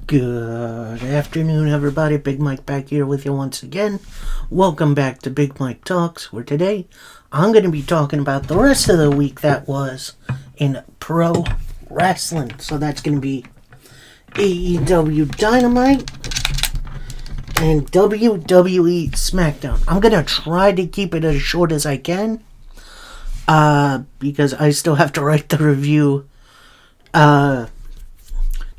Good afternoon, everybody. Big Mike back here with you once again. Welcome back to Big Mike Talks, where today I'm going to be talking about the rest of the week that was in pro wrestling. So that's going to be AEW Dynamite and WWE SmackDown. I'm going to try to keep it as short as I can because I still have to write the review.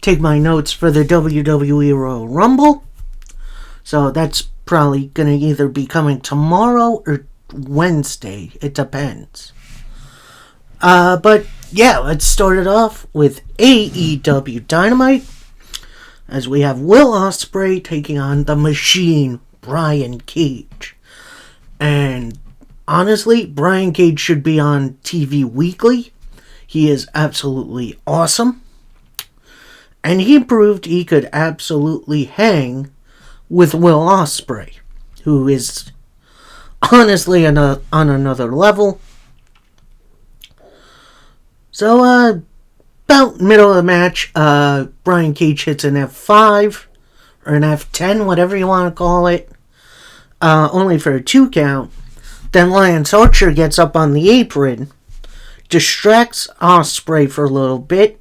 Take my notes for the WWE Royal Rumble. So that's probably going to either be coming tomorrow or Wednesday. It depends. But yeah, let's start it off with AEW Dynamite, as we have Will Ospreay taking on the Machine, Brian Cage. And honestly, Brian Cage should be on TV weekly. He is absolutely awesome. And he proved he could absolutely hang with Will Ospreay, who is honestly on another level. So, about middle of the match, Brian Cage hits an F5, or an F10, whatever you want to call it, only for a 2 count. Then Lance Archer gets up on the apron, distracts Ospreay for a little bit.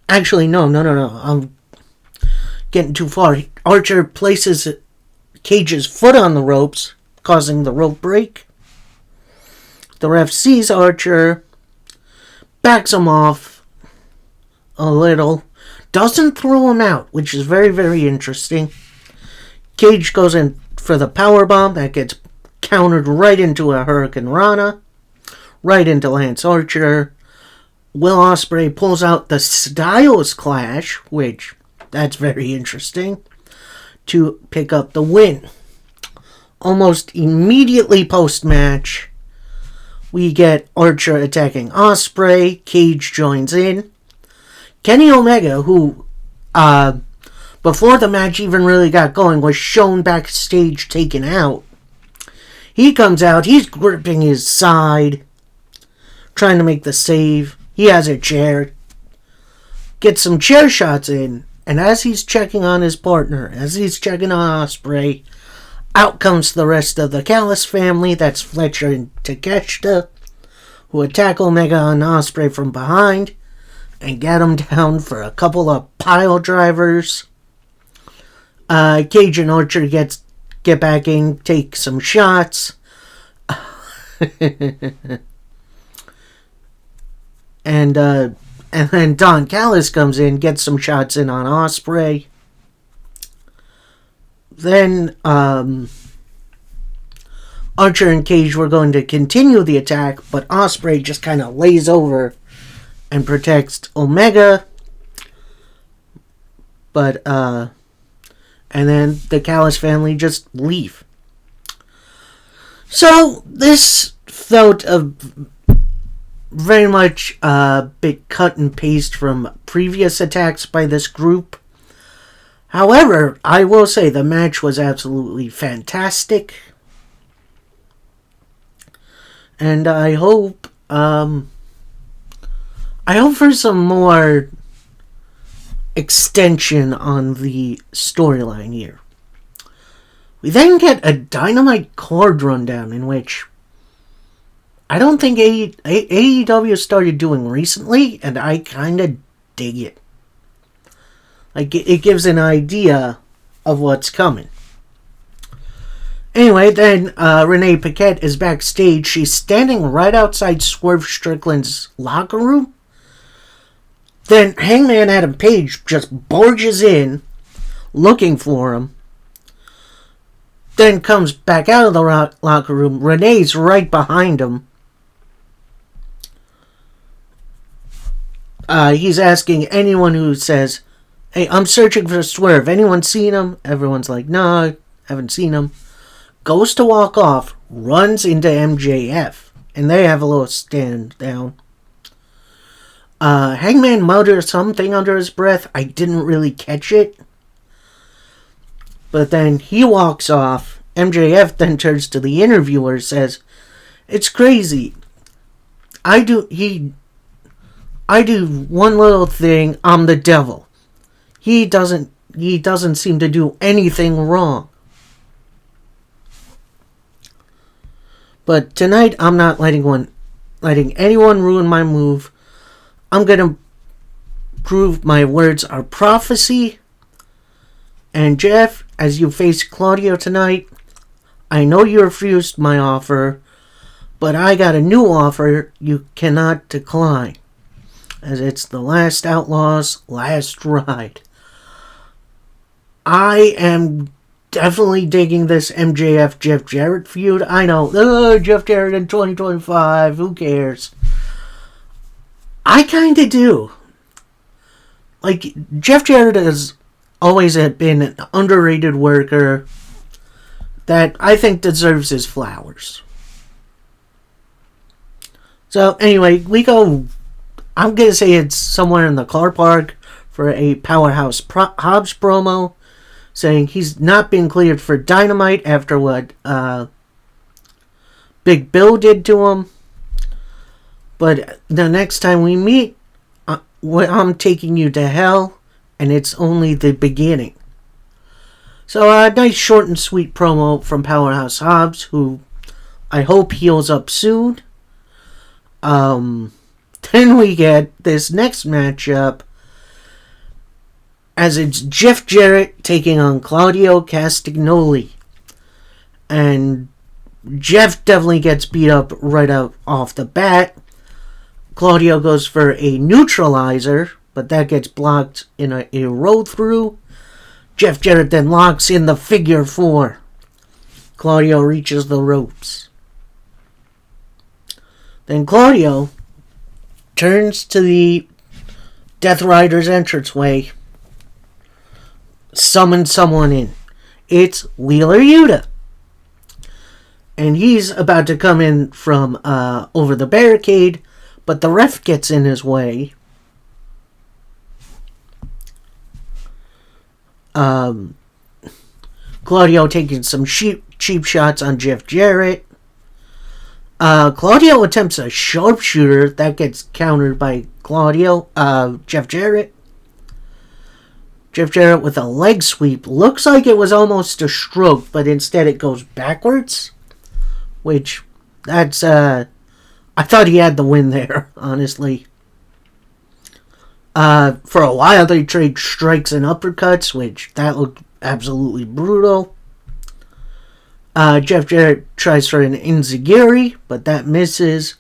Actually, no. I'm getting too far. Archer places Cage's foot on the ropes, causing the rope break. The ref sees Archer, backs him off a little, doesn't throw him out, which is very, very interesting. Cage goes in for the powerbomb that gets countered right into a Hurricane Rana, right into Lance Archer. Will Ospreay pulls out the Styles Clash, which, that's very interesting, to pick up the win. Almost immediately post-match, we get Archer attacking Ospreay. Cage joins in. Kenny Omega, who, before the match even really got going, was shown backstage taken out. He comes out, he's gripping his side, trying to make the save. He has a chair, gets some chair shots in, and as he's checking on his partner, as he's checking on Ospreay, out comes the rest of the Callis family. That's Fletcher and Takeshita, who attack Omega and Ospreay from behind and get him down for a couple of pile drivers. Cage and Archer get back in, take some shots. And then Don Callis comes in, gets some shots in on Ospreay. Then Archer and Cage were going to continue the attack, but Ospreay just kind of lays over and protects Omega. But and then the Callis family just leave. So this felt very much a bit cut and paste from previous attacks by this group. However, I will say the match was absolutely fantastic. And I hope for some more extension on the storyline here. We then get a Dynamite card rundown in which I don't think AEW started doing recently, and I kind of dig it. Like, it gives an idea of what's coming. Anyway, then Renee Paquette is backstage. She's standing right outside Swerve Strickland's locker room. Then Hangman Adam Page just barges in, looking for him. Then comes back out of the locker room. Renee's right behind him. He's asking anyone who says, "Hey, I'm searching for Swerve. Anyone seen him?" Everyone's like, "No, haven't seen him." Goes to walk off, runs into MJF, and they have a little stand down. Hangman mutters something under his breath. I didn't really catch it. But then he walks off. MJF then turns to the interviewer and says, "It's crazy. I do one little thing, I'm the devil. He doesn't seem to do anything wrong. But tonight, I'm not letting anyone ruin my move. I'm gonna prove my words are prophecy. And Jeff, as you face Claudio tonight, I know you refused my offer, but I got a new offer you cannot decline, as it's the Last Outlaw's last ride. I am definitely digging this MJF Jeff Jarrett feud. I know, Jeff Jarrett in 2025, who cares? I kinda do. Like, Jeff Jarrett has always been an underrated worker that I think deserves his flowers. So, anyway, I'm gonna say it's somewhere in the car park for a Powerhouse Hobbs promo, saying he's not been cleared for Dynamite after what Big Bill did to him. But the next time we meet, I'm taking you to hell, and it's only the beginning. So a nice short and sweet promo from Powerhouse Hobbs, who I hope heals up soon. Then we get this next matchup, as it's Jeff Jarrett taking on Claudio Castagnoli. And Jeff definitely gets beat up right out off the bat. Claudio goes for a neutralizer, but that gets blocked in a roll through. Jeff Jarrett then locks in the figure 4. Claudio reaches the ropes. Then Claudio turns to the Death Rider's entranceway, summons someone in. It's Wheeler Yuta. And he's about to come in from over the barricade, but the ref gets in his way. Claudio taking some cheap shots on Jeff Jarrett. Claudio attempts a sharpshooter that gets countered by Jeff Jarrett. Jeff Jarrett with a leg sweep. Looks like it was almost a stroke, but instead it goes backwards. Which, that's, I thought he had the win there, honestly. For a while they trade strikes and uppercuts, which that looked absolutely brutal. Jeff Jarrett tries for an enziguri, but that misses.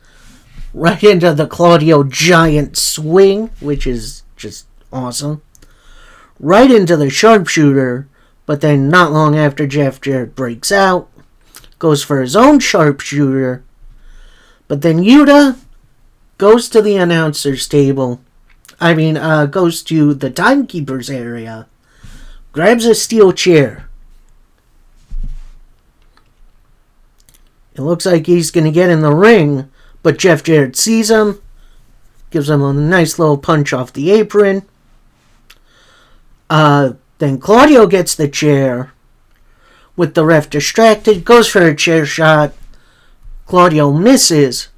Right into the Claudio giant swing, which is just awesome. Right into the sharpshooter, but then not long after Jeff Jarrett breaks out, goes for his own sharpshooter, but then Yuta goes to the announcer's table. Goes to the timekeeper's area, grabs a steel chair. It looks like he's going to get in the ring, but Jeff Jarrett sees him, gives him a nice little punch off the apron. Then Claudio gets the chair, with the ref distracted, goes for a chair shot. Claudio misses.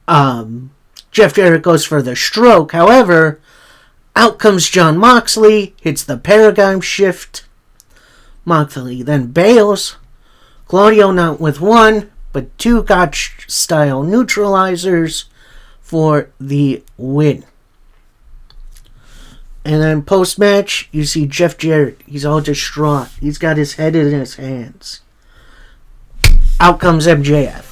Jeff Jarrett goes for the stroke. However, out comes Jon Moxley, hits the paradigm shift. Moxley then bails. Claudio not with one, but 2 Gotch-style neutralizers for the win. And then post-match, you see Jeff Jarrett. He's all distraught. He's got his head in his hands. Out comes MJF.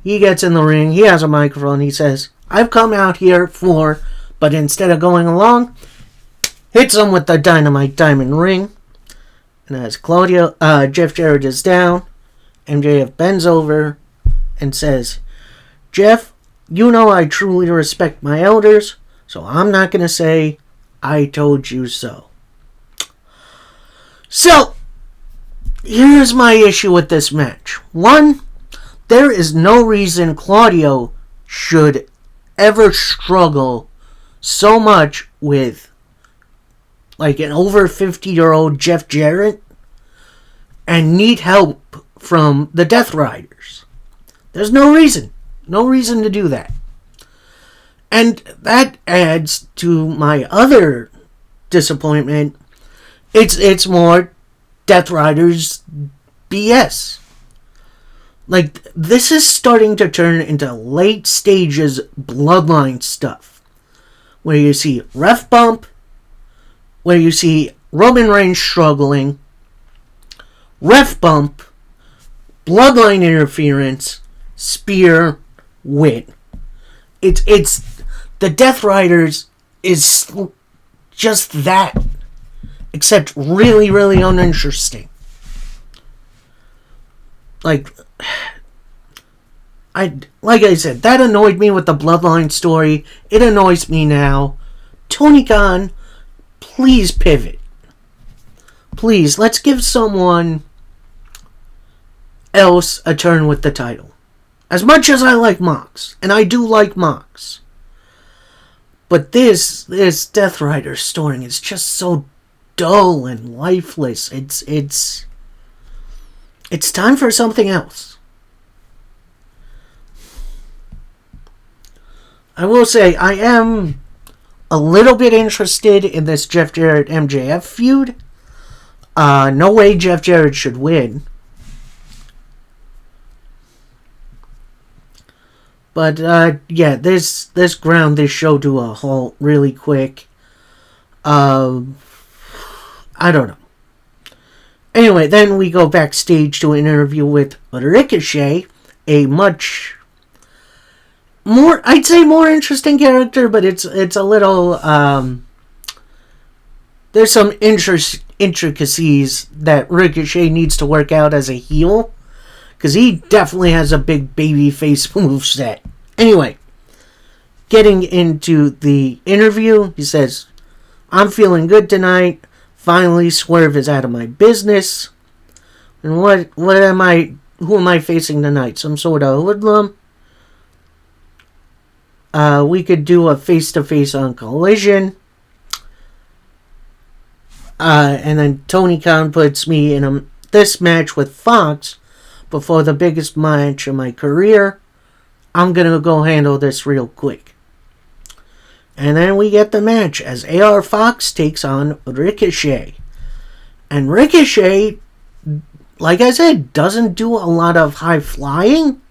He gets in the ring. He has a microphone. He says, I've come out here for, but instead of going along, hits him with the Dynamite Diamond Ring. And as Jeff Jarrett is down, MJF bends over and says, Jeff, you know I truly respect my elders, so I'm not going to say, I told you so. So, here's my issue with this match. 1, there is no reason Claudio should ever struggle so much with like an over 50-year-old Jeff Jarrett and need help from the Death Riders. There's no reason to do that. And that adds to my other disappointment. It's more Death Riders BS. Like, this is starting to turn into late stages Bloodline stuff. Where you see ref bump, where you see Roman Reigns struggling, ref bump, Bloodline interference, spear, win. It's the Death Riders is just that, except really, really uninteresting. Like I said, that annoyed me with the Bloodline story. It annoys me now. Tony Khan, please pivot. Please, let's give someone else a turn with the title. As much as I like Mox, and I do like Mox, but this Death Rider story is just so dull and lifeless. It's time for something else. I will say, I am a little bit interested in this Jeff Jarrett MJF feud. No way Jeff Jarrett should win. But, yeah, this ground this show to a halt really quick. I don't know. Anyway, then we go backstage to an interview with Ricochet, a much more, I'd say more interesting character, but it's a little, there's some intricacies that Ricochet needs to work out as a heel. Because he definitely has a big babyface moveset. Anyway, getting into the interview, he says, I'm feeling good tonight. Finally, Swerve is out of my business. And who am I facing tonight? Some sort of hoodlum? We could do a face-to-face on Collision. And then Tony Khan puts me in this match with Fox before the biggest match of my career. I'm going to go handle this real quick. And then we get the match as AR Fox takes on Ricochet. And Ricochet, like I said, doesn't do a lot of high flying.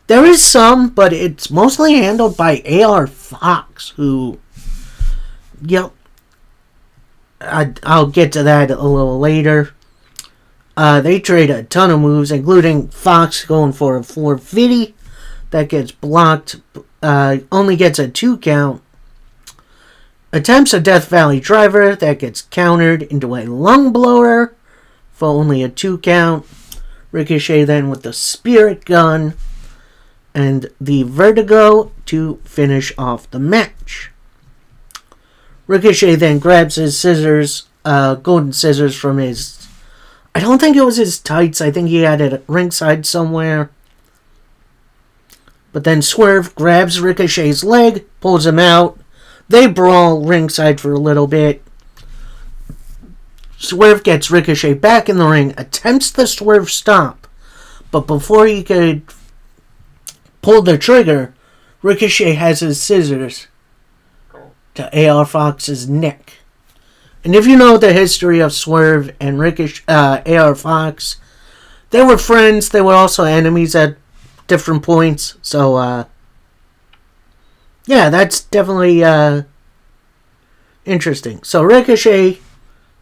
There is some, but it's mostly handled by AR Fox, who, yep, I'll get to that a little later. They trade a ton of moves, including Fox going for a 450 that gets blocked, only gets a 2 count. Attempts a Death Valley driver that gets countered into a lung blower for only a 2 count. Ricochet then with the Spirit Gun and the Vertigo to finish off the match. Ricochet then grabs his scissors, golden scissors from his, I don't think it was his tights. I think he had it ringside somewhere. But then Swerve grabs Ricochet's leg, pulls him out. They brawl ringside for a little bit. Swerve gets Ricochet back in the ring, attempts the Swerve stomp. But before he could pull the trigger, Ricochet has his scissors to AR Fox's neck. And if you know the history of Swerve and AR Fox, they were friends. They were also enemies at different points. So, yeah, that's definitely interesting. So Ricochet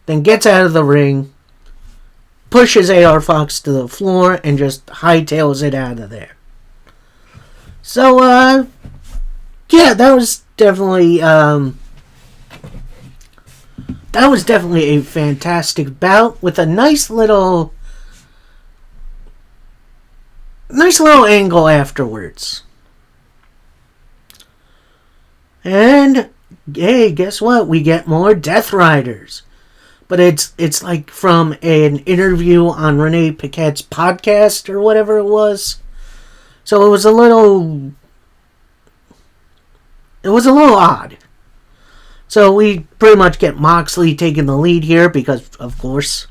then gets out of the ring, pushes AR Fox to the floor, and just hightails it out of there. So, yeah, that was definitely a fantastic bout with a nice little angle afterwards. And hey, guess what? We get more Death Riders. But it's like from an interview on Renee Paquette's podcast or whatever it was. So it was a little odd. So we pretty much get Moxley taking the lead here because, of course,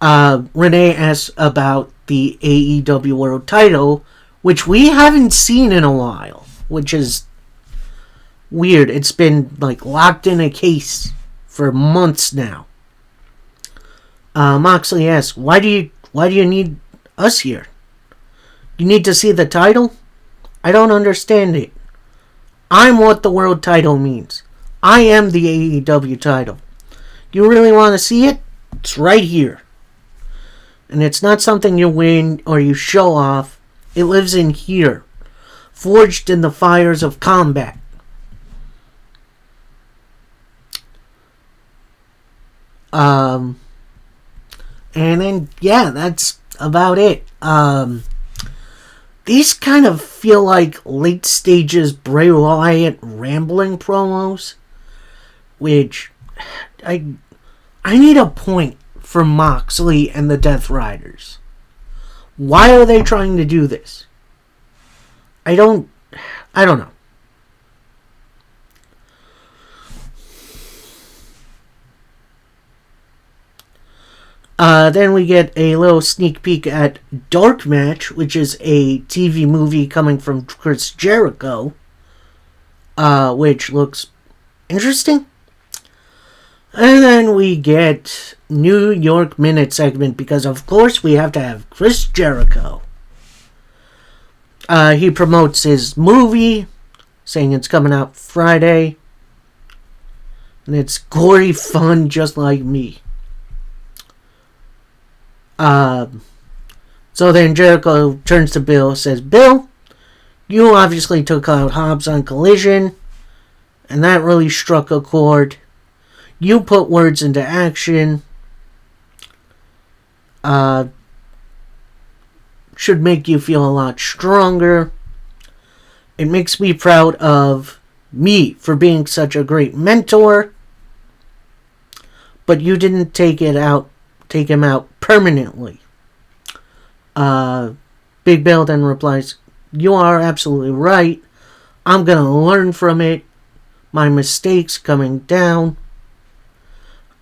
Renee asks about the AEW World title, which we haven't seen in a while. which is weird. It's been like locked in a case for months now. Moxley asks, why do you need us here? You need to see the title? I don't understand it. I'm what the world title means. I am the AEW title. You really want to see it? It's right here. And it's not something you win or you show off. It lives in here. Forged in the fires of combat. And then, yeah, that's about it. These kind of feel like late stages Bray Wyatt rambling promos, which I need a point for Moxley and the Death Riders. Why are they trying to do this? I don't know. Then we get a little sneak peek at Dark Match, which is a TV movie coming from Chris Jericho, which looks interesting. And then we get New York Minute segment, because of course we have to have Chris Jericho. He promotes his movie, saying it's coming out Friday. And it's gory fun just like me. So then Jericho turns to Bill, says, Bill, you obviously took out Hobbs on Collision, and that really struck a chord. You put words into action. Should make you feel a lot stronger. It makes me proud of me for being such a great mentor. But you didn't take him out permanently. Big Bill then replies, you are absolutely right. I'm going to learn from it. My mistakes coming down.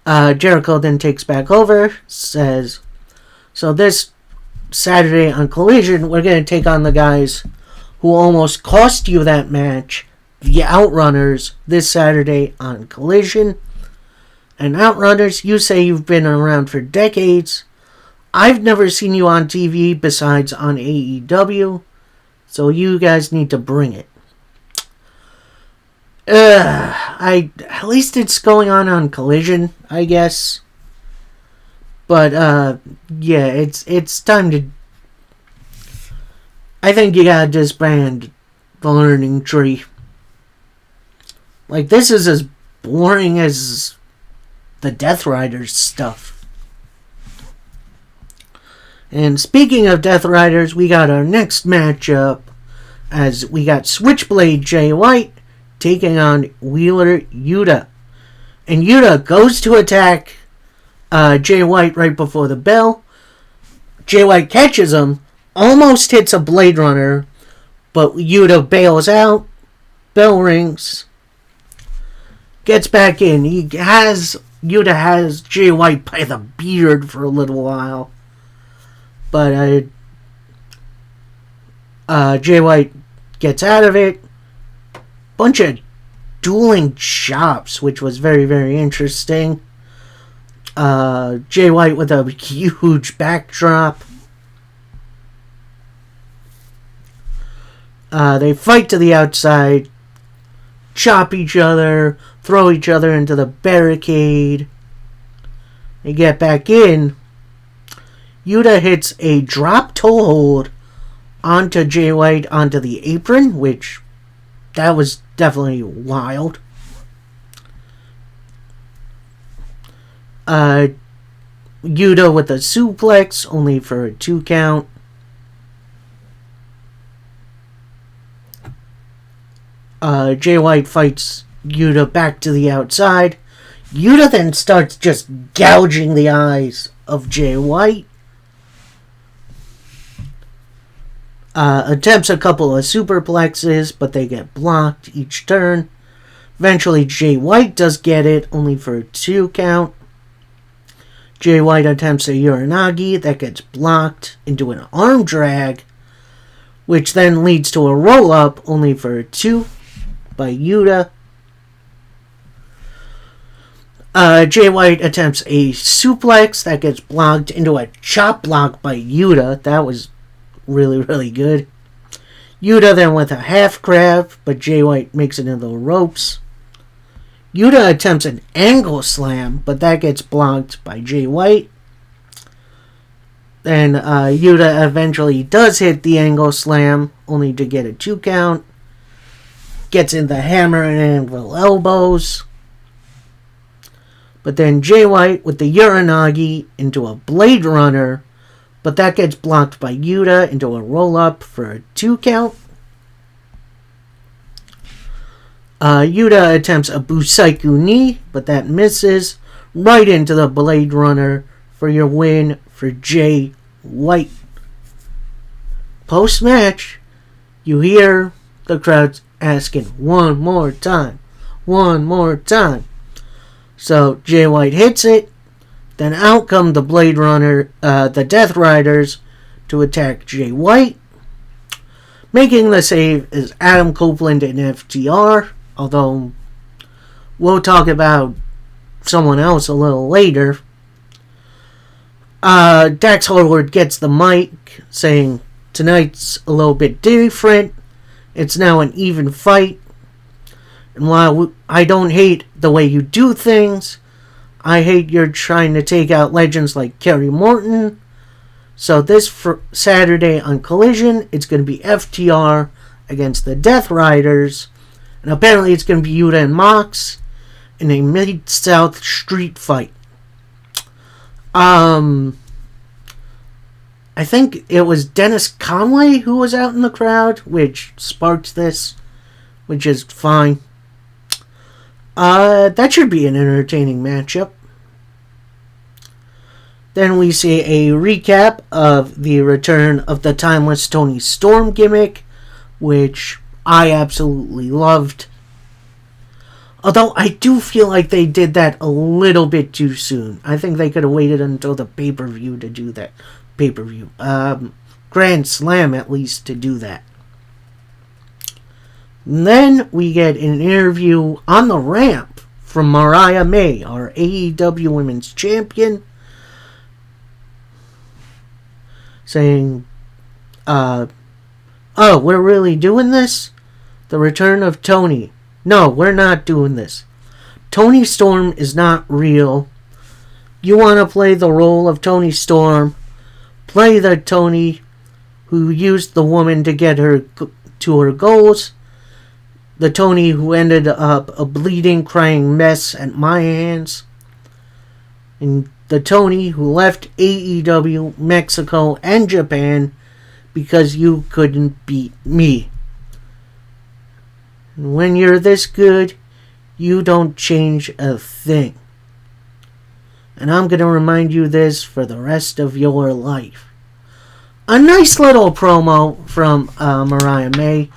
Jericho then takes back over, says, so this Saturday on Collision, we're going to take on the guys who almost cost you that match, the Outrunners, this Saturday on Collision. And Outrunners, you say you've been around for decades. I've never seen you on TV besides on AEW, so you guys need to bring it. At least it's going on Collision, I guess. But yeah, it's time to. I think you gotta disband the Learning Tree. Like, this is as boring as the Death Riders stuff. And speaking of Death Riders, we got our next matchup, as we got Switchblade Jay White taking on Wheeler Yuta. And Yuta goes to attack Jay White right before the bell. Jay White catches him, almost hits a Blade Runner, but Yuta bails out. Bell rings. Gets back in. Yuta has Jay White by the beard for a little while. But Jay White gets out of it. Bunch of dueling chops, which was very, very interesting. Jay White with a huge backdrop. They fight to the outside, chop each other, throw each other into the barricade. They get back in. Yuta hits a drop toe hold onto Jay White onto the apron, which that was definitely wild. Yuta with a suplex, only for a 2 count. Jay White fights Yuta back to the outside. Yuta then starts just gouging the eyes of Jay White. Attempts a couple of superplexes, but they get blocked each turn. Eventually, Jay White does get it, only for a 2 count. Jay White attempts a Uranagi that gets blocked into an arm drag, which then leads to a roll-up, only for a 2 by Yuta. Jay White attempts a suplex that gets blocked into a chop block by Yuta. That was really, really good. Yuta then with a half grab, but Jay White makes it into the ropes. Yuta attempts an angle slam, but that gets blocked by Jay White. Then Yuta eventually does hit the angle slam, only to get a 2 count. Gets in the hammer and anvil elbows. But then Jay White with the Uranagi into a Blade Runner, but that gets blocked by Yuta into a roll-up for a 2 count. Yuta attempts a Busaiku knee, but that misses right into the Blade Runner for your win for Jay White. Post-match, you hear the crowd asking, one more time, one more time. So Jay White hits it, then out come the Blade Runner, the Death Riders, to attack Jay White. Making the save is Adam Copeland and FTR, although we'll talk about someone else a little later. Dax Harwood gets the mic, saying, tonight's a little bit different. It's now an even fight. And while I don't hate the way you do things, I hate you're trying to take out legends like Kerry Morton. So this Saturday on Collision, it's going to be FTR against the Death Riders. And apparently it's going to be Yuta and Mox in a Mid-South street fight. I think it was Dennis Conway who was out in the crowd, which sparked this, which is fine. That should be an entertaining matchup. Then we see a recap of the return of the Timeless Toni Storm gimmick, which I absolutely loved. Although I do feel like they did that a little bit too soon. I think they could have waited until the pay-per-view to do that. Pay-per-view. Grand Slam, at least, to do that. And then we get an interview on the ramp from Mariah May, our AEW Women's Champion, saying, oh, we're really doing this? The return of Toni. No, we're not doing this. Toni Storm is not real. You want to play the role of Toni Storm? Play the Toni who used the woman to get her to her goals. The Toni who ended up a bleeding, crying mess at my hands. And the Toni who left AEW, Mexico, and Japan because you couldn't beat me. And when you're this good, you don't change a thing. And I'm going to remind you this for the rest of your life. A nice little promo from Mariah May.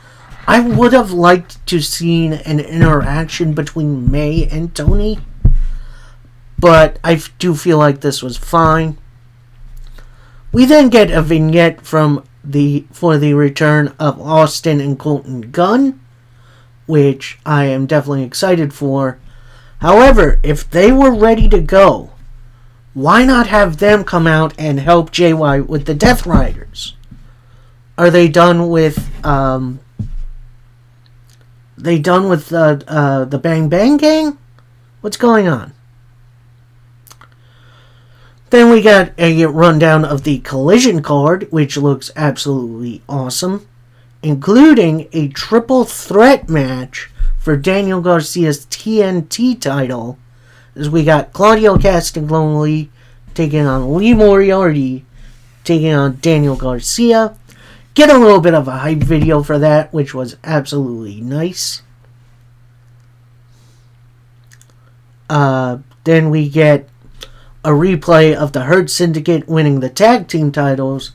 I would have liked to seen an interaction between May and Toni, but I do feel like this was fine. We then get a vignette for the return of Austin and Colton Gunn, which I am definitely excited for. However, if they were ready to go, why not have them come out and help Jay White with the Death Riders? Are they done with the Bang Bang Gang? What's going on? Then we got a rundown of the Collision card, which looks absolutely awesome, including a triple threat match for Daniel Garcia's TNT title, as we got Claudio Castagnoli taking on Lee Moriarty, taking on Daniel Garcia. Get a little bit of a hype video for that, which was absolutely nice. Then we get a replay of the Hurt Syndicate winning the tag team titles.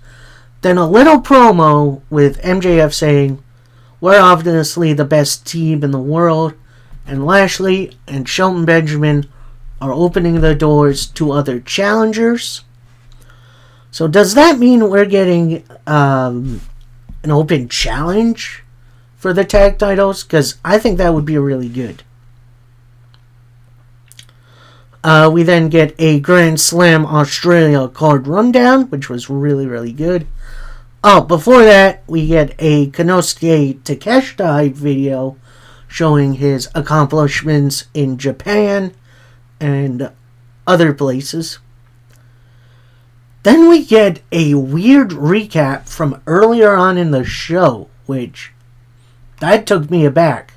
Then a little promo with MJF saying, we're obviously the best team in the world, and Lashley and Shelton Benjamin are opening the doors to other challengers. So does that mean we're getting an an open challenge for the tag titles, because I think that would be really good. We then get a Grand Slam Australia card rundown, which was really, really good. Oh, before that, we get a Konosuke Takeshita video showing his accomplishments in Japan and other places. Then we get a weird recap from earlier on in the show, which that took me aback.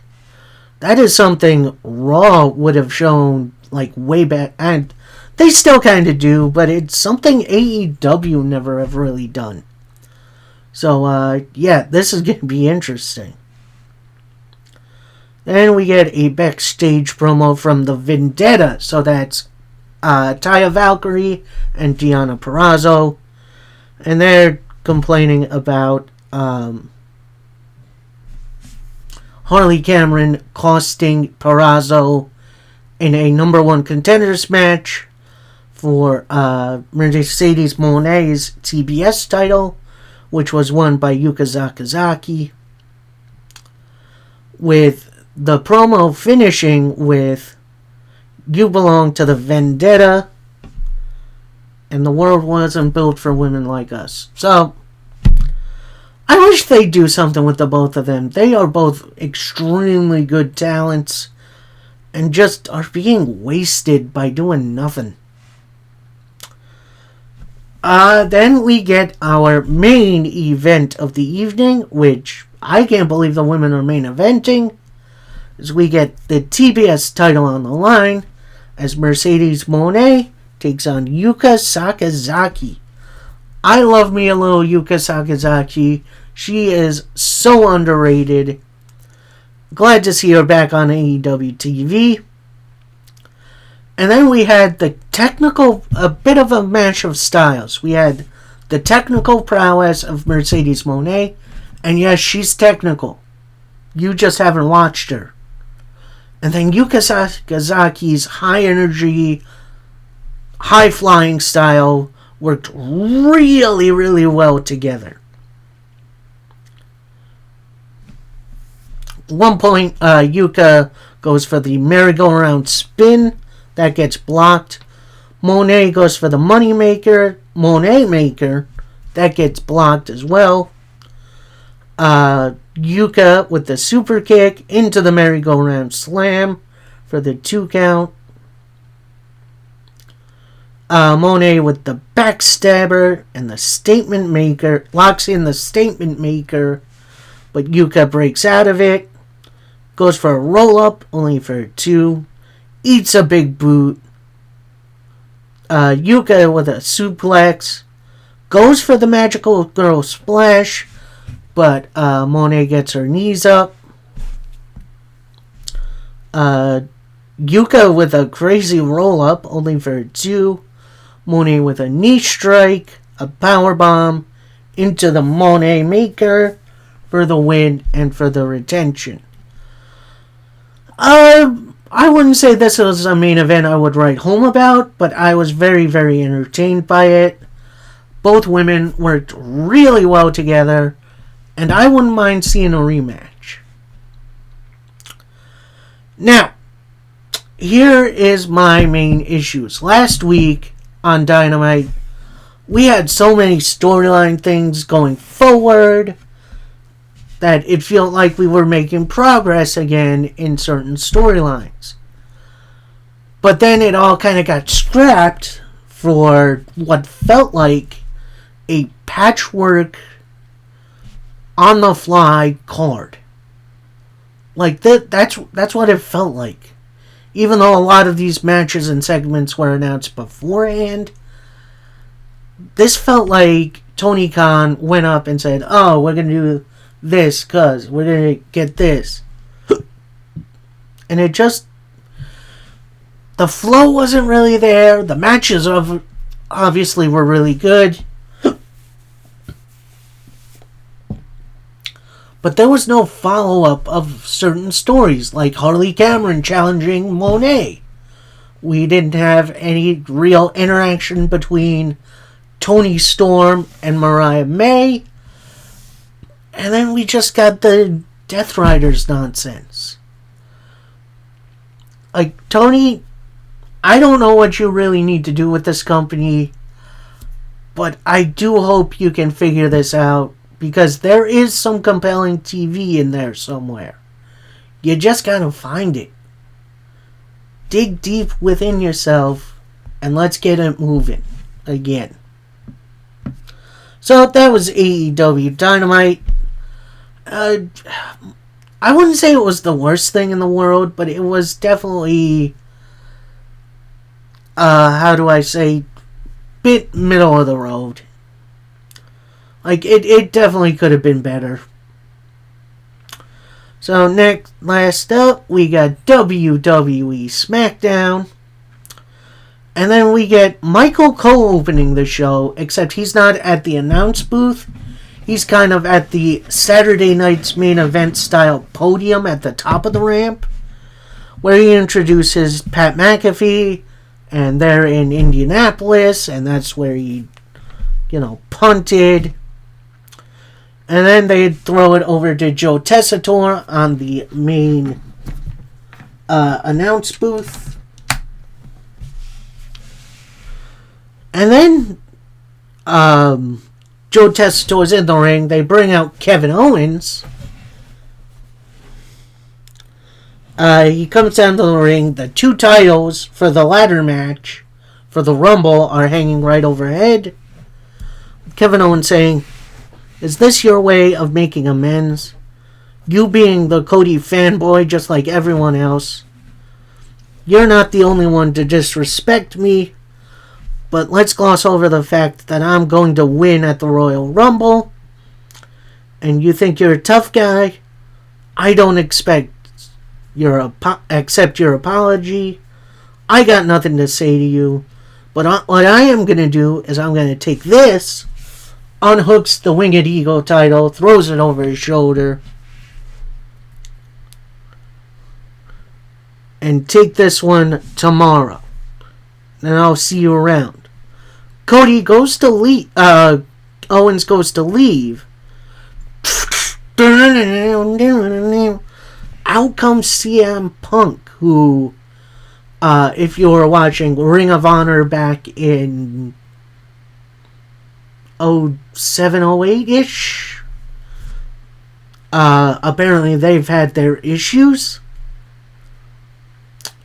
That is something Raw would have shown like way back, and they still kind of do, but it's something AEW never have really done. So, yeah, this is going to be interesting. Then we get a backstage promo from the Vendetta. So that's Taya Valkyrie and Deonna Purrazzo. And they're complaining about Harley Cameron costing Purrazzo in a number one contenders match for Mercedes Moné's TBS title, which was won by Yuka Sakazaki, with the promo finishing with "You belong to the Vendetta, and the world wasn't built for women like us." So, I wish they'd do something with the both of them. They are both extremely good talents, and just are being wasted by doing nothing. Then we get our main event of the evening, which I can't believe the women are main eventing, as we get the TBS title on the line as Mercedes Moné takes on Yuka Sakazaki. I love me a little Yuka Sakazaki. She is so underrated. Glad to see her back on AEW TV. And then we had a bit of a mash of styles. We had the technical prowess of Mercedes Moné, and yes, she's technical. You just haven't watched her. And then Yuka Sakazaki's high energy, high flying style worked really, really well together. At one point, Yuka goes for the merry-go-round spin. That gets blocked. Moné goes for the money maker. Moné maker. That gets blocked as well. Yuka with the super kick into the merry-go-round slam for the 2 count. Moné with the backstabber and the statement maker. Locks in the statement maker, but Yuka breaks out of it. Goes for a roll-up, only for 2. Eats a big boot. Yuka with a suplex. Goes for the magical girl splash, but Moné gets her knees up. Yuka with a crazy roll-up, only for 2. Moné with a knee strike, a powerbomb into the Moné maker for the win and for the retention. I wouldn't say this was a main event I would write home about, but I was very, very entertained by it. Both women worked really well together, and I wouldn't mind seeing a rematch. Now, here is my main issues. Last week on Dynamite, we had so many storyline things going forward that it felt like we were making progress again in certain storylines. But then it all kind of got scrapped for what felt like a patchwork, on-the-fly card. Like, that's what it felt like. Even though a lot of these matches and segments were announced beforehand, this felt like Tony Khan went up and said, "Oh, we're going to do this because we're going to get this." And it just, the flow wasn't really there. The matches obviously were really good, but there was no follow-up of certain stories, like Harley Cameron challenging Moné. We didn't have any real interaction between Toni Storm and Mariah May. And then we just got the Death Riders nonsense. Like, Tony, I don't know what you really need to do with this company, but I do hope you can figure this out, because there is some compelling TV in there somewhere. You just gotta find it. Dig deep within yourself, and let's get it moving again. So that was AEW Dynamite. I wouldn't say it was the worst thing in the world, but it was definitely, how do I say, bit middle of the road. Like, it definitely could have been better. So last up, we got WWE SmackDown. And then we get Michael Cole opening the show, except he's not at the announce booth. He's kind of at the Saturday night's main event style podium at the top of the ramp, where he introduces Pat McAfee, and they're in Indianapolis, and that's where he, punted. And then they throw it over to Joe Tessitore on the main announce booth. And then Joe Tessitore's in the ring. They bring out Kevin Owens. He comes down to the ring. The 2 titles for the ladder match for the Rumble are hanging right overhead. Kevin Owens saying, "Is this your way of making amends? You being the Cody fanboy just like everyone else. You're not the only one to disrespect me. But let's gloss over the fact that I'm going to win at the Royal Rumble. And you think you're a tough guy? I don't accept your apology. I got nothing to say to you. But what I am going to do is I'm going to take this," unhooks the Winged Eagle title, throws it over his shoulder, "and take this one tomorrow. And I'll see you around." Cody goes to leave. Owens goes to leave. Out comes CM Punk, who, if you were watching Ring of Honor back in 07, 08-ish, apparently they've had their issues.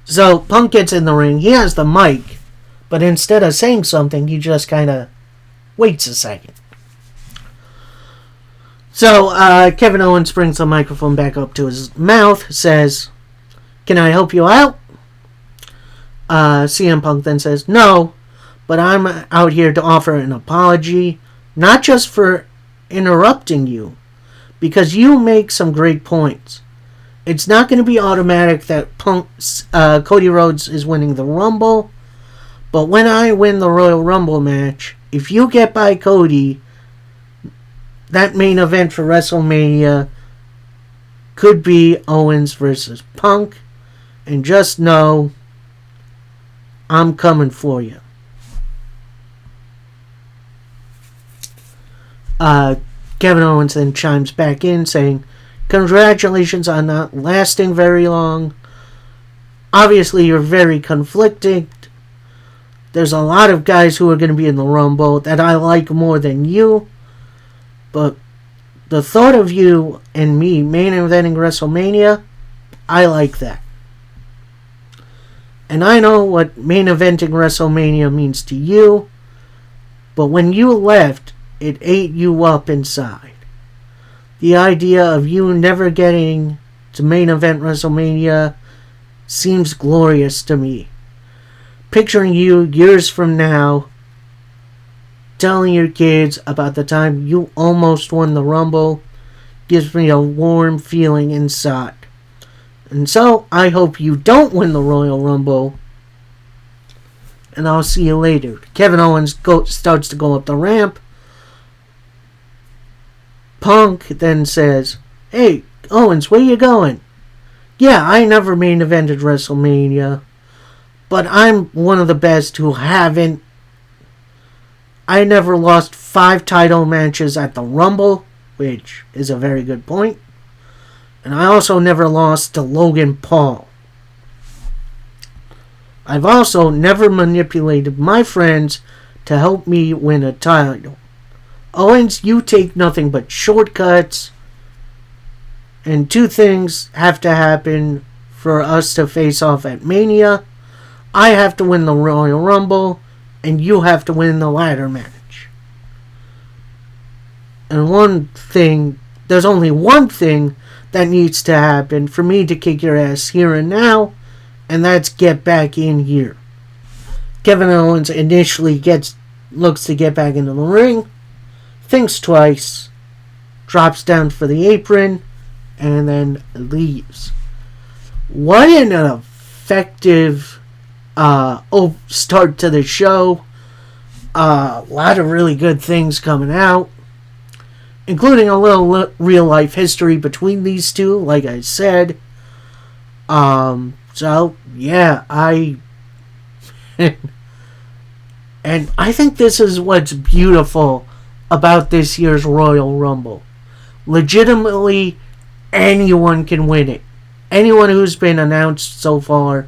So Punk gets in the ring. He has the mic. But instead of saying something, he just kind of waits a second. So Kevin Owens brings the microphone back up to his mouth, says, "Can I help you out?" CM Punk then says, "No, but I'm out here to offer an apology, not just for interrupting you, because you make some great points. It's not going to be automatic that Cody Rhodes is winning the Rumble. But when I win the Royal Rumble match, if you get by Cody, that main event for WrestleMania could be Owens versus Punk. And just know, I'm coming for you." Kevin Owens then chimes back in saying, "Congratulations on not lasting very long. Obviously, you're very conflicted. There's a lot of guys who are going to be in the Rumble that I like more than you. But the thought of you and me main eventing WrestleMania, I like that. And I know what main eventing WrestleMania means to you. But when you left, it ate you up inside. The idea of you never getting to main event WrestleMania seems glorious to me. Picturing you years from now telling your kids about the time you almost won the Rumble gives me a warm feeling inside. And so I hope you don't win the Royal Rumble. And I'll see you later." Kevin Owens starts to go up the ramp. Punk then says, "Hey, Owens, where you going?" "Yeah, I never main evented WrestleMania. But I'm one of the best who haven't. I never lost 5 title matches at the Rumble. which is a very good point. And I also never lost to Logan Paul. I've also never manipulated my friends to help me win a title. Owens, you take nothing but shortcuts. And two things have to happen for us to face off at Mania. I have to win the Royal Rumble, and you have to win the ladder match. And there's only one thing that needs to happen for me to kick your ass here and now, and that's get back in here. Kevin Owens initially looks to get back into the ring, thinks twice, drops down for the apron, and then leaves. What an effective start to the show. A lot of really good things coming out, including a little real life history between these two, like I said. So yeah, and I think this is what's beautiful about this year's Royal Rumble. Legitimately, anyone can win it. Anyone who's been announced so far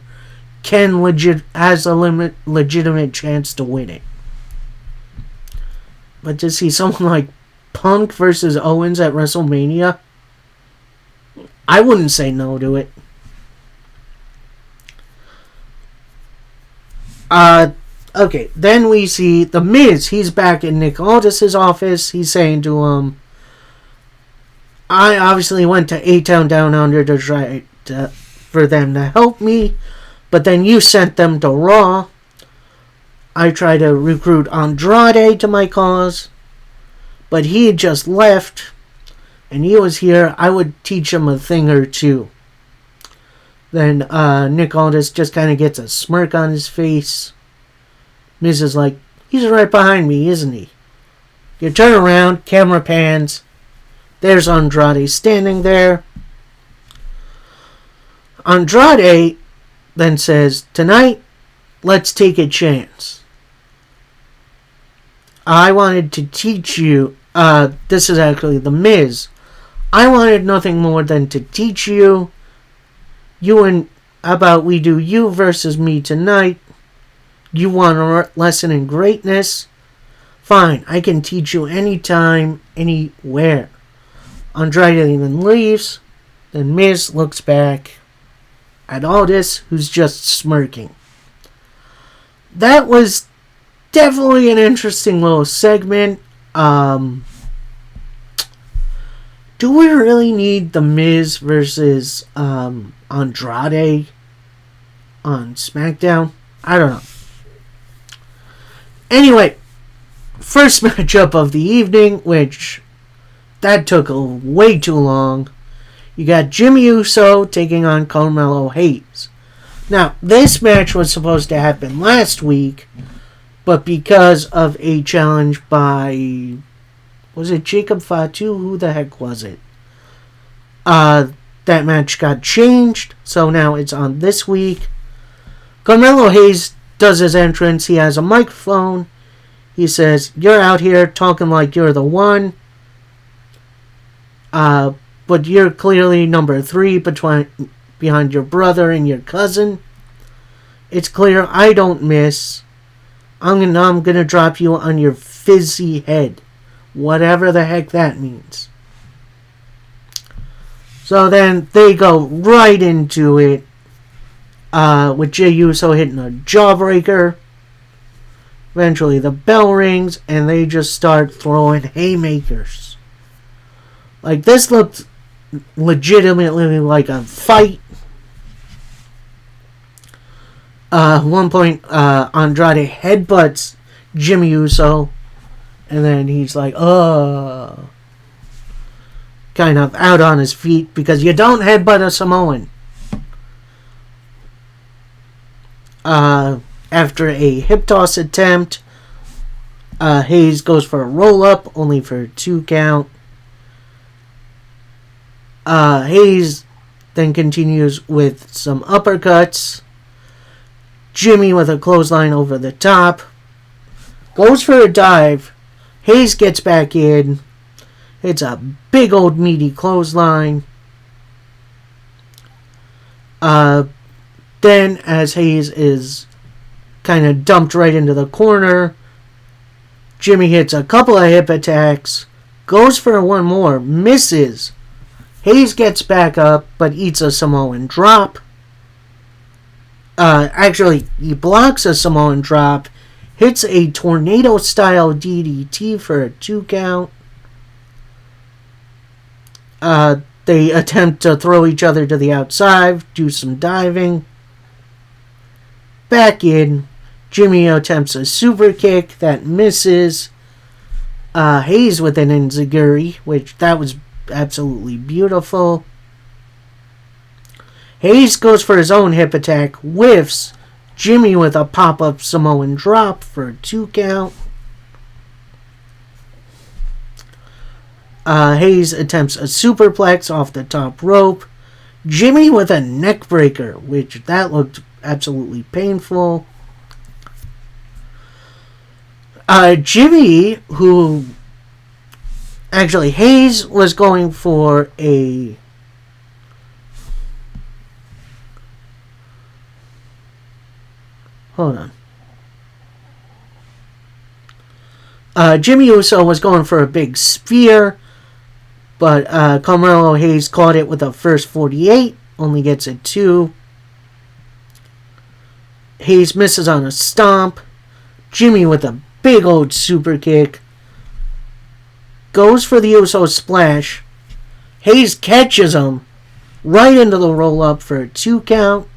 has a legitimate chance to win it. But to see someone like Punk versus Owens at WrestleMania, I wouldn't say no to it. Okay, then we see The Miz. He's back in Nick Aldis' office. He's saying to him, I obviously went to A-Town Down Under to try for them to help me, but then you sent them to Raw. I tried to recruit Andrade to my cause, but he had just left, and he was here. I would teach him a thing or two. Then Nick Aldis just kind of gets a smirk on his face. Miz is like, he's right behind me, isn't he? You turn around, camera pans. There's Andrade standing there. Andrade then says, tonight, let's take a chance. I wanted to teach you, this is actually The Miz. I wanted nothing more than to teach you, we do you versus me tonight. You want a lesson in greatness? Fine, I can teach you anytime, anywhere. Andrade then leaves. Then Miz looks back at Aldis, who's just smirking. That was definitely an interesting little segment. Do we really need The Miz versus Andrade on SmackDown? I don't know. Anyway, first matchup of the evening, which that took way too long. You got Jimmy Uso taking on Carmelo Hayes. Now, this match was supposed to happen last week, but because of a challenge by, was it Jacob Fatu? Who the heck was it? That match got changed, so now it's on this week. Carmelo Hayes does his entrance. He has a microphone. He says, you're out here talking like you're the one. But you're clearly number 3 behind your brother and your cousin. It's clear I don't miss. I'm gonna drop you on your fizzy head. Whatever the heck that means. So then they go right into it. With Jey Uso hitting a jawbreaker. Eventually the bell rings and they just start throwing haymakers. Like, this looked legitimately like a fight. At one point, Andrade headbutts Jimmy Uso. And then he's like, kind of out on his feet because you don't headbutt a Samoan. After a hip toss attempt, Hayes goes for a roll up, only for a 2 count. Hayes then continues with some uppercuts. Jimmy with a clothesline over the top. Goes for a dive. Hayes gets back in. It's a big old meaty clothesline. Then, as Hayes is kind of dumped right into the corner, Jimmy hits a couple of hip attacks, goes for one more, misses. Hayes gets back up, but eats a Samoan drop. Actually, he blocks a Samoan drop, hits a tornado-style DDT for a 2 count. They attempt to throw each other to the outside, do some diving. Back in, Jimmy attempts a super kick that misses. Hayes with an enziguri, which that was absolutely beautiful. Hayes goes for his own hip attack, whiffs. Jimmy with a pop-up Samoan drop for a 2 count. Hayes attempts a superplex off the top rope. Jimmy with a neck breaker, which that looked absolutely painful. Jimmy, who... Actually, Hayes was going for a... Hold on. Jimmy Uso was going for a big spear, but Carmelo Hayes caught it with a first 48, only gets a 2. Hayes misses on a stomp. Jimmy with a big old super kick. Goes for the Uso splash. Hayes catches him right into the roll-up for a 2 count.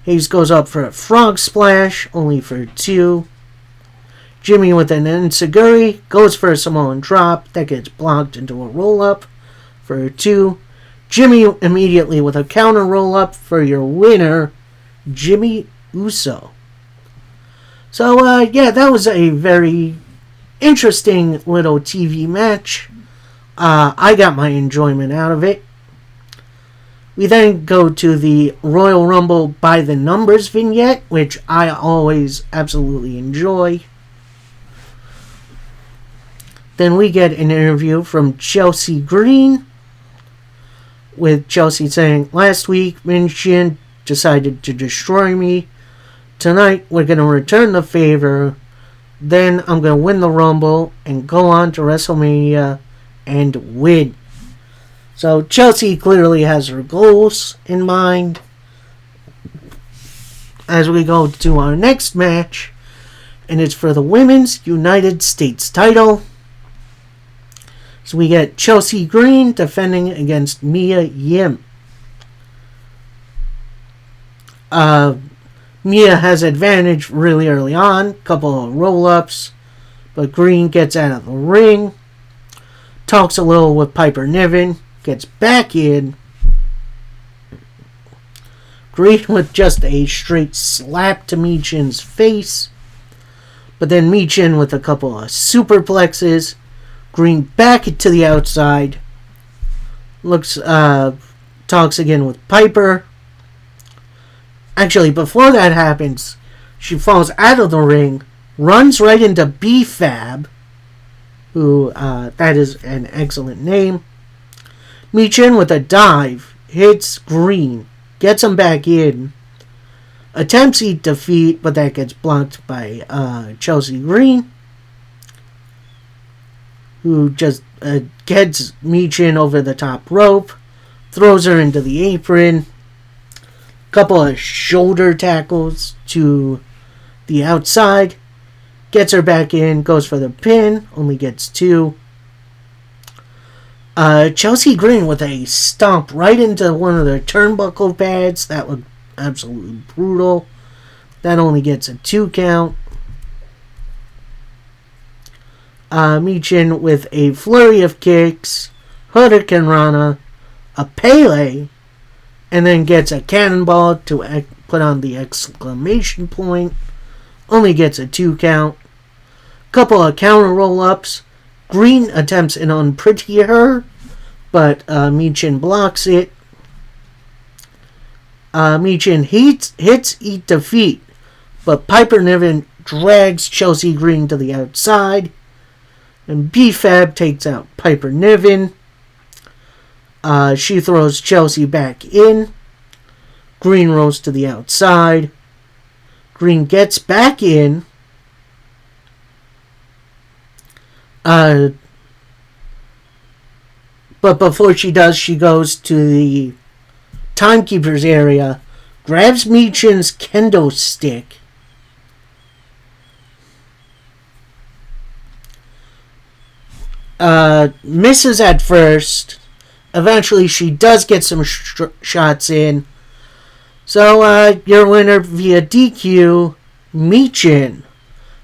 Hayes goes up for a frog splash, only for 2. Jimmy with an enziguri goes for a Samoan drop that gets blocked into a roll-up for a 2. Jimmy immediately with a counter roll-up for your winner, Jimmy Uso. So, yeah, that was a very interesting little TV match. I got my enjoyment out of it. We then go to the Royal Rumble by the numbers vignette, which I always absolutely enjoy. Then we get an interview from Chelsea Green, with Chelsea saying, "Last week, Michin decided to destroy me. Tonight, we're going to return the favor. Then I'm going to win the Rumble and go on to WrestleMania and win." So Chelsea clearly has her goals in mind. As we go to our next match, and it's for the Women's United States title. So we get Chelsea Green defending against Mia Yim. Mia has advantage really early on, couple of roll-ups, but Green gets out of the ring, talks a little with Piper Niven, gets back in. Green with just a straight slap to Michin's face, but then Michin with a couple of superplexes. Green back to the outside, talks again with Piper. Actually, before that happens, she falls out of the ring, runs right into B-Fab, who, that is an excellent name. Michin with a dive, hits Green, gets him back in, attempts defeat, but that gets blocked by Chelsea Green, who just gets Michin over the top rope, throws her into the apron, couple of shoulder tackles to the outside, gets her back in, goes for the pin, only gets 2. Chelsea Green with a stomp right into one of the turnbuckle pads. That looked absolutely brutal. That only gets a 2 count. Michin with a flurry of kicks, Hurricane Rana, a Pele, and then gets a cannonball to put on the exclamation point. Only gets a 2 count. Couple of counter roll-ups. Green attempts an unpretty her, but Michin blocks it. Michin hits Eat Defeat, but Piper Niven drags Chelsea Green to the outside. And B-Fab takes out Piper Niven. She throws Chelsea back in. Green rolls to the outside. Green gets back in. But before she does, she goes to the Timekeeper's area, grabs Michin's kendo stick, misses at first. Eventually, she does get some shots in. So, your winner via DQ, Michin.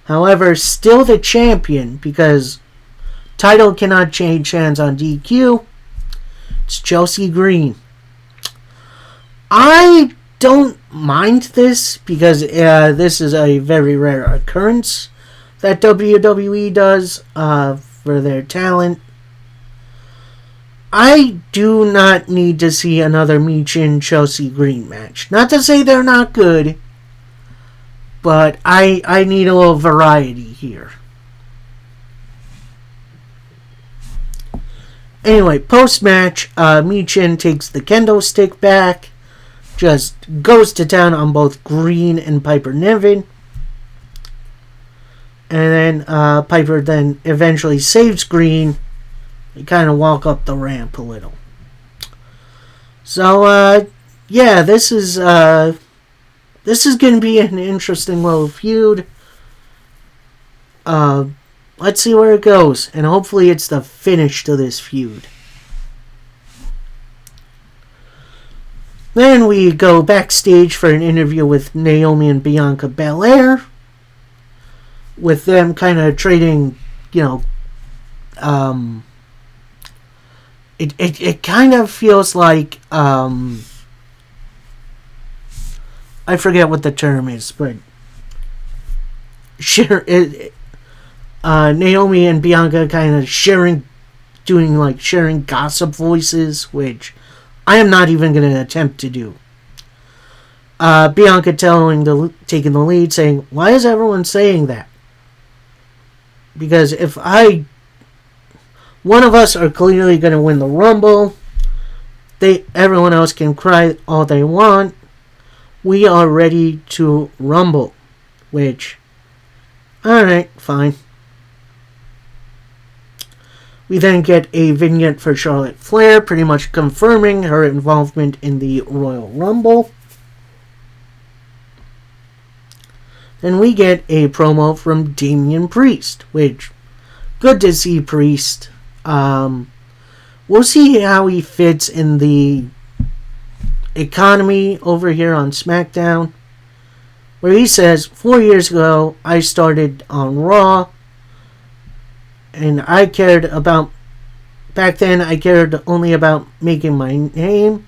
However, still the champion because title cannot change hands on DQ. It's Chelsea Green. I don't mind this because this is a very rare occurrence that WWE does for their talent. I do not need to see another Michin Chelsea Green match. Not to say they're not good, but I need a little variety here. Anyway, post-match, Michin takes the kendo stick back, just goes to town on both Green and Piper Niven. And then Piper then eventually saves Green. They kind of walk up the ramp a little. So, yeah, this is going to be an interesting little feud. Let's see where it goes. And hopefully it's the finish to this feud. Then we go backstage for an interview with Naomi and Bianca Belair. With them kind of trading, it kind of feels like, I forget what the term is, but Naomi and Bianca kind of sharing gossip voices, which I am not even going to attempt to do. Bianca taking the lead, saying, "Why is everyone saying that? Because if one of us are clearly going to win the Rumble, everyone else can cry all they want. We are ready to rumble." Which, alright, fine. We then get a vignette for Charlotte Flair, pretty much confirming her involvement in the Royal Rumble. Then we get a promo from Damian Priest, which, good to see Priest. We'll see how he fits in the economy over here on SmackDown, where he says, 4 years ago, I started on Raw, and back then I cared only about making my name,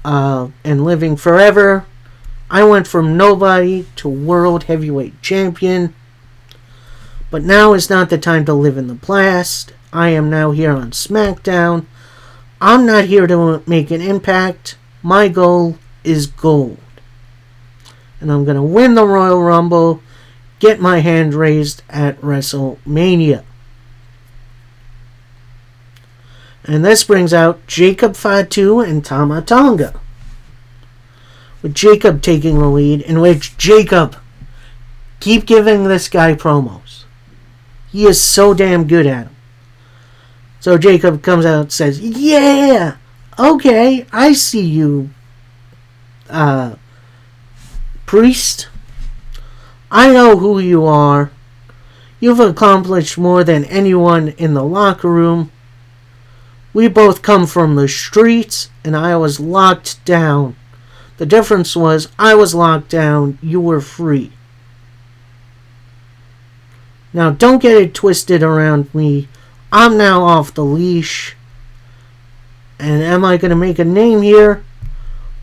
and living forever. I went from nobody to World Heavyweight Champion, but now is not the time to live in the past. I am now here on SmackDown. I'm not here to make an impact. My goal is gold. And I'm going to win the Royal Rumble, get my hand raised at WrestleMania. And this brings out Jacob Fatu and Tama Tonga, with Jacob taking the lead, in which Jacob, keep giving this guy promos. He is so damn good at them. So Jacob comes out and says, "Yeah, okay, I see you, Priest. I know who you are. You've accomplished more than anyone in the locker room. We both come from the streets, and I was locked down. The difference was I was locked down, you were free. Now don't get it twisted around me. I'm now off the leash. And am I going to make a name here?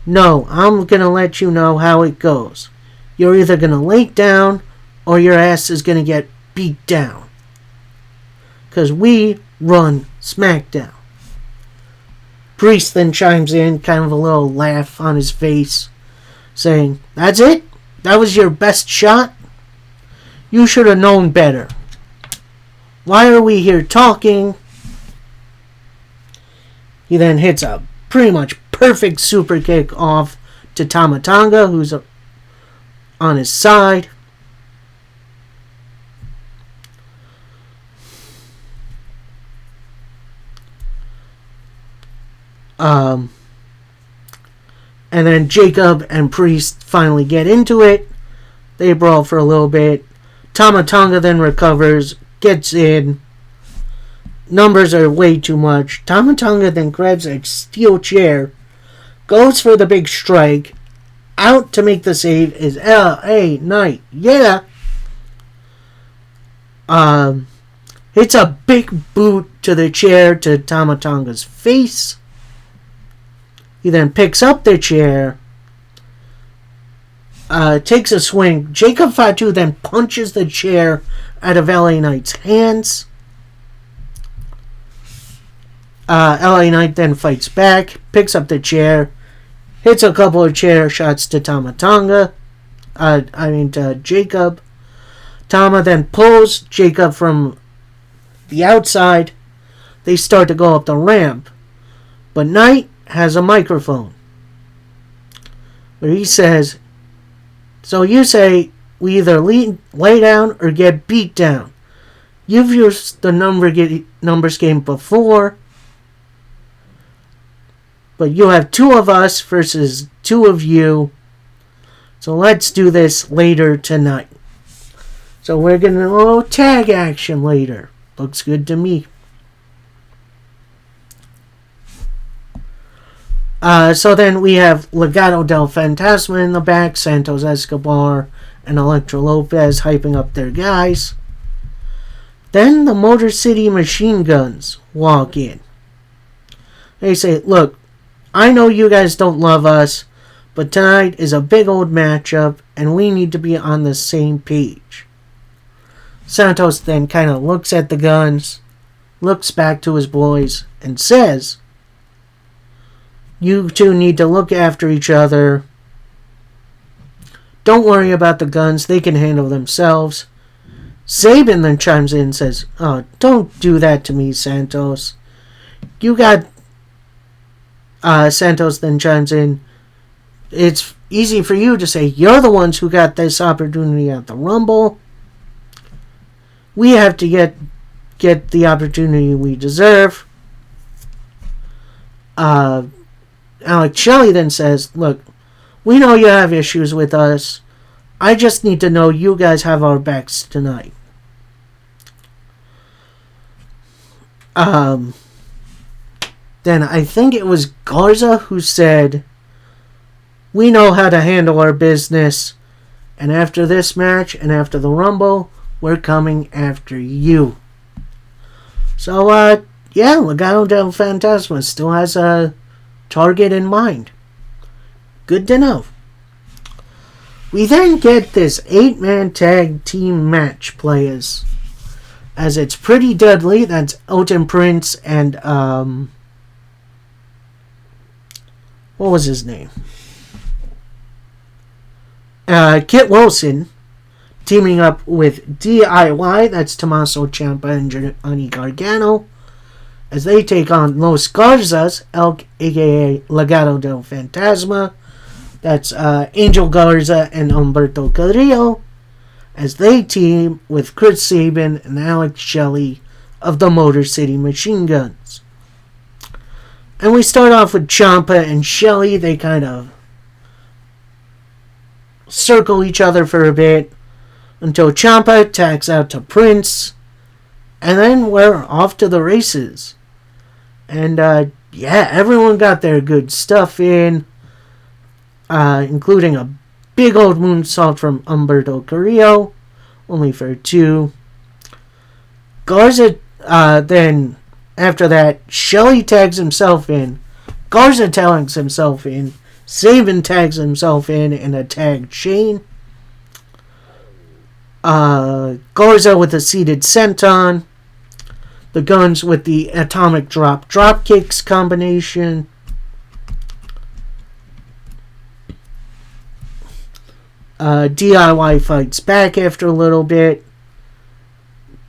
No, I'm going to let you know how it goes. You're either going to lay down or your ass is going to get beat down. Because we run SmackDown." Priest then chimes in, kind of a little laugh on his face, saying, "That's it? That was your best shot? You should have known better." Why are we here talking? He then hits a pretty much perfect super kick off to Tama Tonga, who's on his side. And then Jacob and Priest finally get into it. They brawl for a little bit. Tama Tonga then recovers, gets in. Numbers are way too much. Tama Tonga then grabs a steel chair, goes for the big strike. Out to make the save is LA Knight. Yeah. Hits a big boot to the chair to Tama Tonga's face. He then picks up the chair, takes a swing. Jacob Fatu then punches the chair out of LA Knight's hands. LA Knight then fights back, picks up the chair, hits a couple of chair shots to Tama Tonga. To Jacob. Tama then pulls Jacob from the outside. They start to go up the ramp. But Knight has a microphone where he says, so you say we either lay down or get beat down. You've used the numbers game before, but you have two of us versus two of you. So let's do this later tonight. So we're getting a little tag action later. Looks good to me. So then we have Legado del Fantasma in the back, Santos Escobar and Elektra Lopez hyping up their guys. Then the Motor City Machine Guns walk in. They say, look, I know you guys don't love us, but tonight is a big old matchup and we need to be on the same page. Santos then kind of looks at the guns, looks back to his boys, and says, you two need to look after each other. Don't worry about the guns. They can handle themselves. Sabin then chimes in and says, oh, don't do that to me, Santos. You got... Santos then chimes in, it's easy for you to say you're the ones who got this opportunity at the Rumble. We have to get the opportunity we deserve. Alex Shelley then says, look, we know you have issues with us. I just need to know you guys have our backs tonight. Then I think it was Garza who said, we know how to handle our business, and after this match and after the Rumble, we're coming after you. So, yeah, Legado del Fantasma still has a target in mind. Good to know. We then get this 8-man tag team match, players. As it's Pretty Deadly, that's Elton Prince and, what was his name? Kit Wilson, teaming up with DIY, that's Tommaso Ciampa and Johnny Gargano, as they take on Los Garzas, aka Legado del Fantasma. That's Angel Garza and Humberto Carrillo, as they team with Chris Sabin and Alex Shelley of the Motor City Machine Guns. And we start off with Ciampa and Shelley. They kind of circle each other for a bit until Ciampa tacks out to Prince. And then we're off to the races. And, yeah, everyone got their good stuff in, including a big old moonsault from Humberto Carrillo, only for 2. Garza, then, after that, Shelley tags himself in, Garza tags himself in, Sabin tags himself in a tag chain. Garza with a seated senton. The Guns with the atomic drop kicks combination. DIY fights back after a little bit.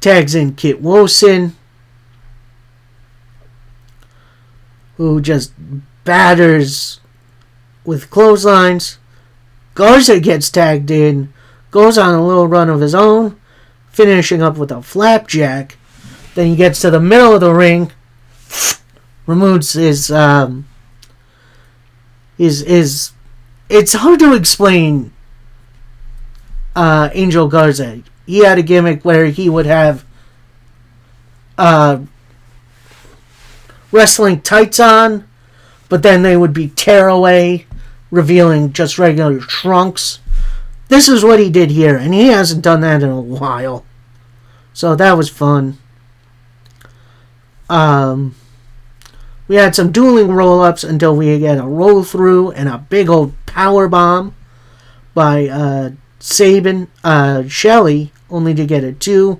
tags in Kit Wilson, who just batters with clotheslines. Garza gets tagged in, goes on a little run of his own, finishing up with a flapjack. Then he gets to the middle of the ring, removes his it's hard to explain Angel Garza. He had a gimmick where he would have wrestling tights on, but then they would be tearaway, revealing just regular trunks. This is what he did here, and he hasn't done that in a while. So that was fun. We had some dueling roll-ups until we get a roll-through and a big old power bomb by Shelley, only to get a 2.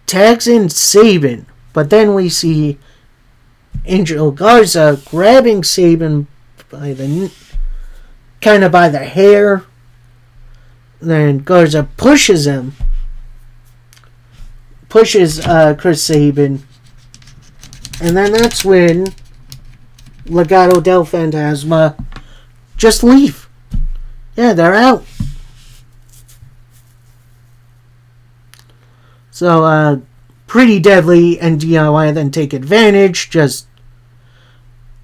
Tags in Sabin, but then we see Angel Garza grabbing Sabin by the hair. Then Garza pushes Chris Sabin. And then that's when Legado del Fantasma just leave. Yeah, they're out. So, Pretty Deadly and DIY then take advantage, just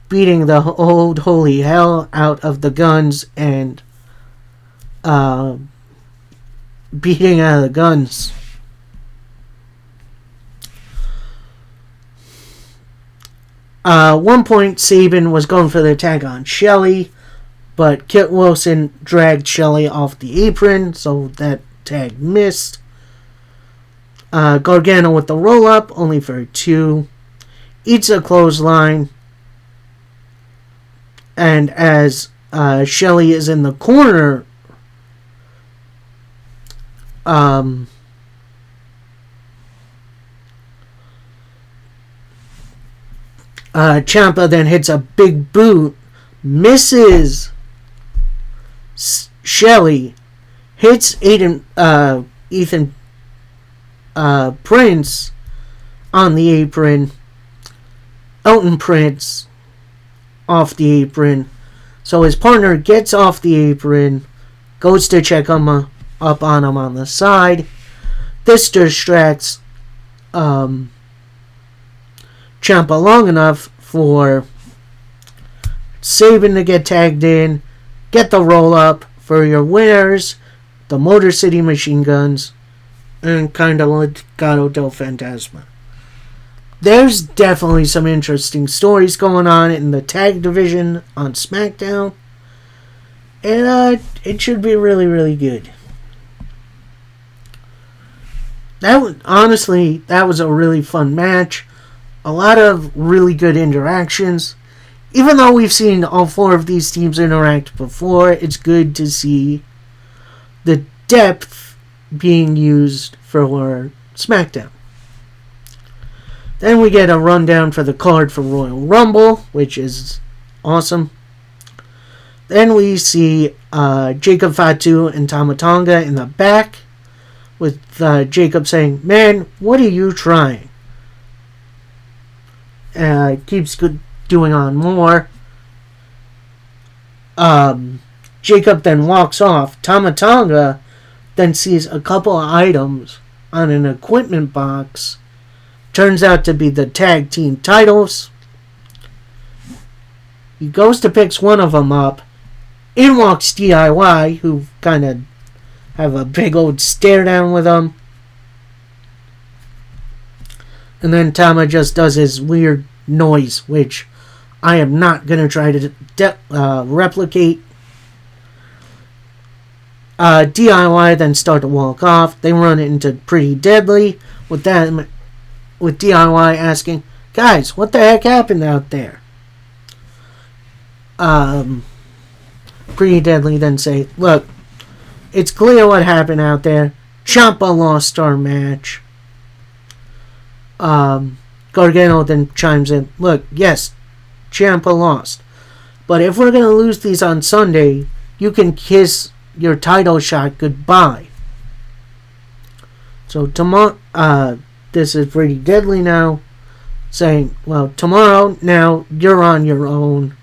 beating the old holy hell out of the Guns and beating out of the Guns. One point, Sabin was going for the tag on Shelley, but Kit Wilson dragged Shelley off the apron, so that tag missed. Gargano with the roll-up, only for a 2. Eats a clothesline, and as Shelley is in the corner, Ciampa then hits a big boot, misses Shelley, hits Ethan Prince on the apron, Elton Prince off the apron. So his partner gets off the apron, goes to check him up on him on the side. This distracts Ciampa long enough for Sabin to get tagged in, get the roll up for your winners, the Motor City Machine Guns, and kind of Legado del Fantasma. There's definitely some interesting stories going on in the tag division on SmackDown, and it should be really, really good. That was a really fun match. A lot of really good interactions. Even though we've seen all 4 of these teams interact before, it's good to see the depth being used for SmackDown. Then we get a rundown for the card for Royal Rumble, which is awesome. Then we see Jacob Fatu and Tama Tonga in the back, with Jacob saying, "Man, what are you trying?" Keeps doing on more. Jacob then walks off. Tama Tonga then sees a couple of items on an equipment box. Turns out to be the tag team titles. He goes to pick one of them up. In walks DIY, who kind of have a big old stare down with him. And then Tama just does his weird noise, which I am not going to try to replicate. DIY then start to walk off. They run into Pretty Deadly with DIY asking, "Guys, what the heck happened out there?" Pretty Deadly then say, "Look, it's clear what happened out there. Ciampa lost our match." Gargano then chimes in, "Look, yes, Ciampa lost. But if we're going to lose these on Sunday, you can kiss your title shot goodbye." So tomorrow, this is pretty deadly now. Saying, well, tomorrow now you're on your own,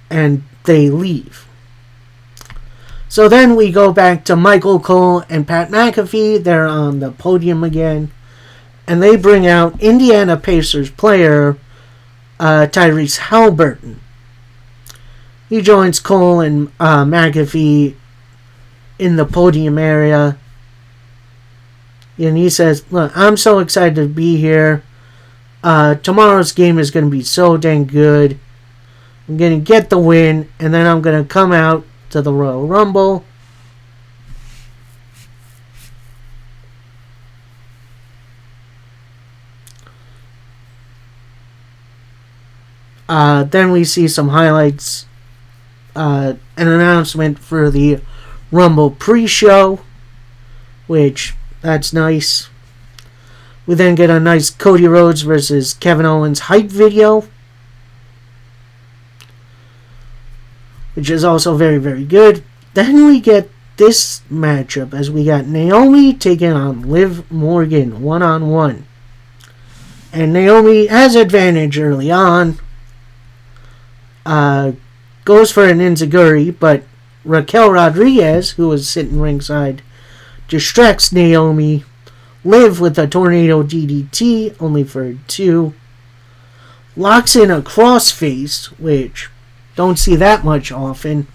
and they leave. So then we go back to Michael Cole and Pat McAfee. They're on the podium again, and they bring out Indiana Pacers player Tyrese Halliburton. He joins Cole and McAfee in the podium area, and he says, "Look, I'm so excited to be here. Tomorrow's game is going to be so dang good. I'm going to get the win, and then I'm going to come out to the Royal Rumble." Then we see some highlights, an announcement for the Rumble pre-show, which, that's nice. We then get a nice Cody Rhodes versus Kevin Owens hype video, which is also very, very good. Then we get this matchup as we got Naomi taking on Liv Morgan one-on-one. And Naomi has advantage early on. Goes for an enziguri, but Raquel Rodriguez, who was sitting ringside, distracts Naomi. Liv with a tornado DDT, only for 2. Locks in a crossface, which don't see that much often.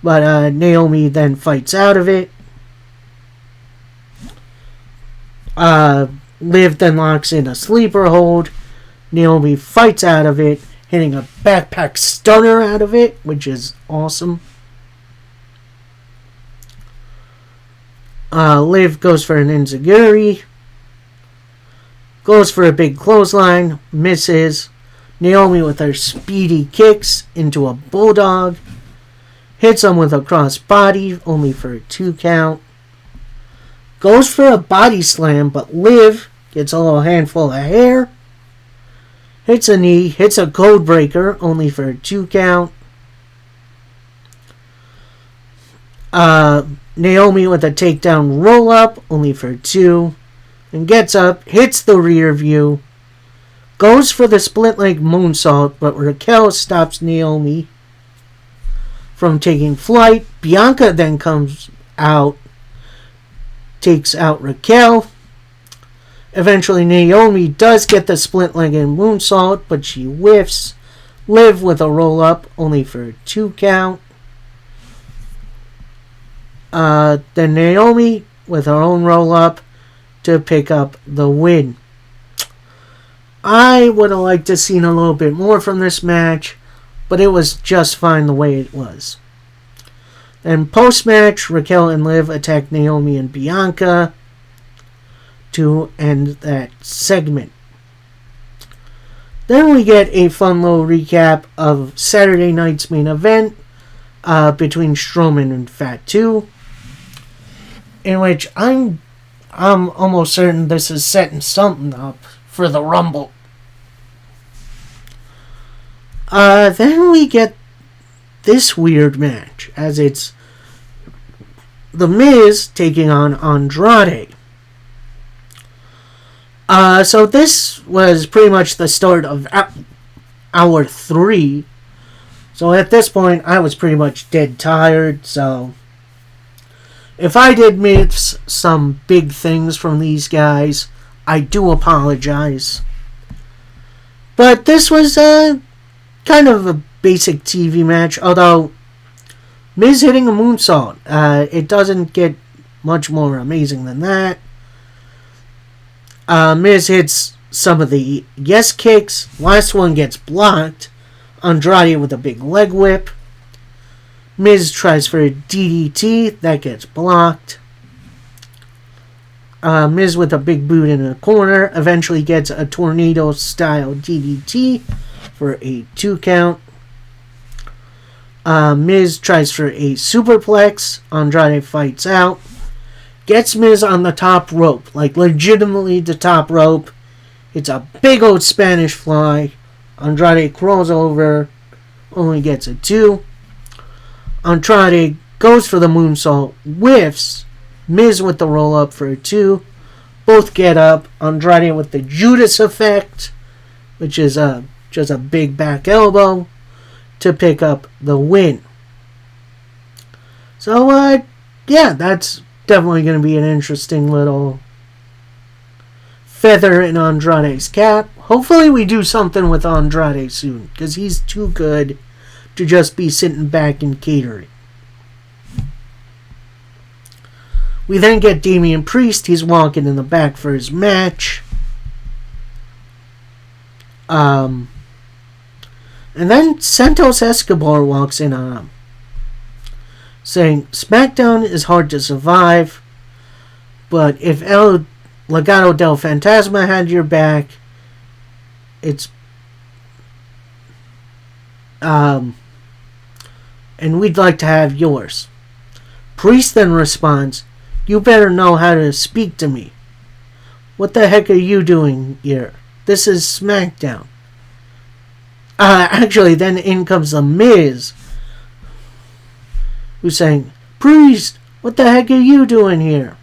But Naomi then fights out of it. Liv then locks in a sleeper hold. Naomi fights out of it, hitting a backpack stunner out of it, which is awesome. Liv goes for an enziguri. Goes for a big clothesline. Misses. Naomi with her speedy kicks into a bulldog. Hits him with a cross body, only for a 2 count. Goes for a body slam, but Liv gets a little handful of hair. Hits a knee, hits a code breaker, only for a 2 count. Naomi with a takedown roll-up, only for 2. And gets up, hits the rear view. Goes for the split leg moonsault, but Raquel stops Naomi from taking flight. Bianca then comes out, takes out Raquel. Eventually Naomi does get the split leg and moonsault, but she whiffs. Liv with a roll-up, only for a 2 count. Then Naomi with her own roll-up to pick up the win. I would have liked to have seen a little bit more from this match, but it was just fine the way it was. Then post-match, Raquel and Liv attack Naomi and Bianca to end that segment. Then we get a fun little recap of Saturday night's main event between Strowman and Fatu, in which I'm almost certain this is setting something up for the Rumble. Then we get this weird match, as it's The Miz taking on Andrade. So this was pretty much the start of hour 3. So at this point, I was pretty much dead tired, so if I did miss some big things from these guys, I do apologize. But this was kind of a basic TV match, although Miz hitting a moonsault, it doesn't get much more amazing than that. Miz hits some of the yes kicks. Last one gets blocked. Andrade with a big leg whip. Miz tries for a DDT. That gets blocked. Miz with a big boot in the corner. Eventually gets a tornado-style DDT for a 2 count. Miz tries for a superplex. Andrade fights out. Gets Miz on the top rope. Like, legitimately the top rope. It's a big old Spanish fly. Andrade crawls over. Only gets a 2. Andrade goes for the moonsault. Whiffs. Miz with the roll up for a 2. Both get up. Andrade with the Judas effect, which is just a big back elbow to pick up the win. So, yeah, that's definitely going to be an interesting little feather in Andrade's cap. Hopefully we do something with Andrade soon, because he's too good to just be sitting back and catering. We then get Damian Priest. He's walking in the back for his match. And then Santos Escobar walks in on him, saying, SmackDown is hard to survive, but if El Legado del Fantasma had your back, it's... and we'd like to have yours. Priest then responds, you better know how to speak to me. What the heck are you doing here? This is SmackDown. Actually, then in comes The Miz, who's saying, Priest, what the heck are you doing here?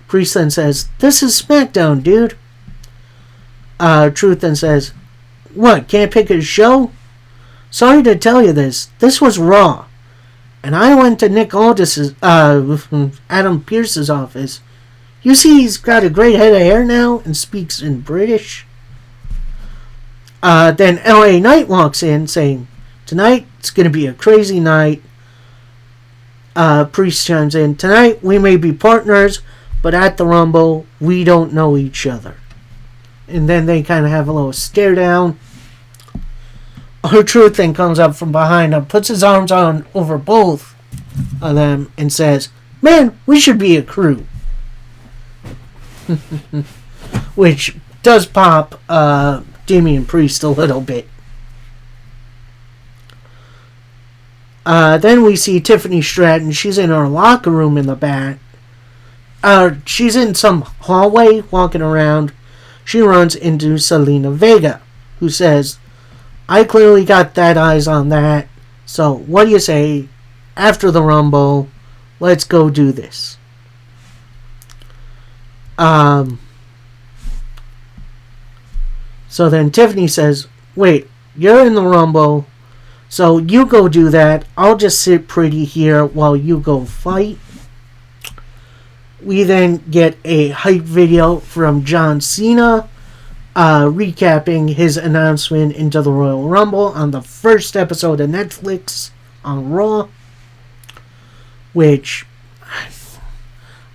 Priest then says, this is SmackDown, dude. Truth then says, what, can't pick a show? Sorry to tell you this was Raw. And I went to Nick Aldis's, Adam Pearce's office. You see he's got a great head of hair now and speaks in British. Then LA Knight walks in saying, tonight it's going to be a crazy night. Priest chimes in, tonight we may be partners, but at the Rumble we don't know each other. And then they kind of have a little stare down. R-Truth then comes up from behind him, puts his arms on over both of them, and says, man, we should be a crew. Which does pop Damian Priest a little bit. Then we see Tiffany Stratton. She's in her locker room in the back. She's in some hallway walking around. She runs into Zelina Vega, who says, I clearly got that eyes on that. So what do you say? After the Rumble, let's go do this. So then Tiffany says, wait, you're in the Rumble, so you go do that. I'll just sit pretty here while you go fight. We then get a hype video from John Cena, recapping his announcement into the Royal Rumble on the first episode of Netflix on Raw, which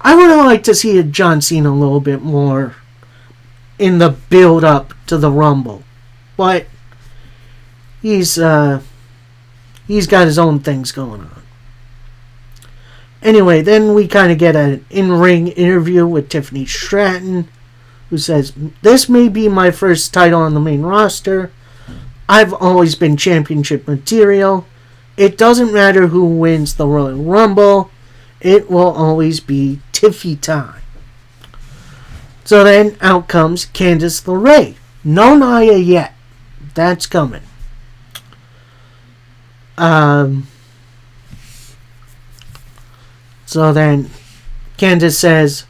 I would have liked to see John Cena a little bit more in the build up to the Rumble, but he's got his own things going on. Anyway, then we kind of get an in-ring interview with Tiffany Stratton, who says, this may be my first title on the main roster. I've always been championship material. It doesn't matter who wins the Royal Rumble. It will always be Tiffy time. So then out comes Candice LeRae. No Nia yet. That's coming. So then Candice says,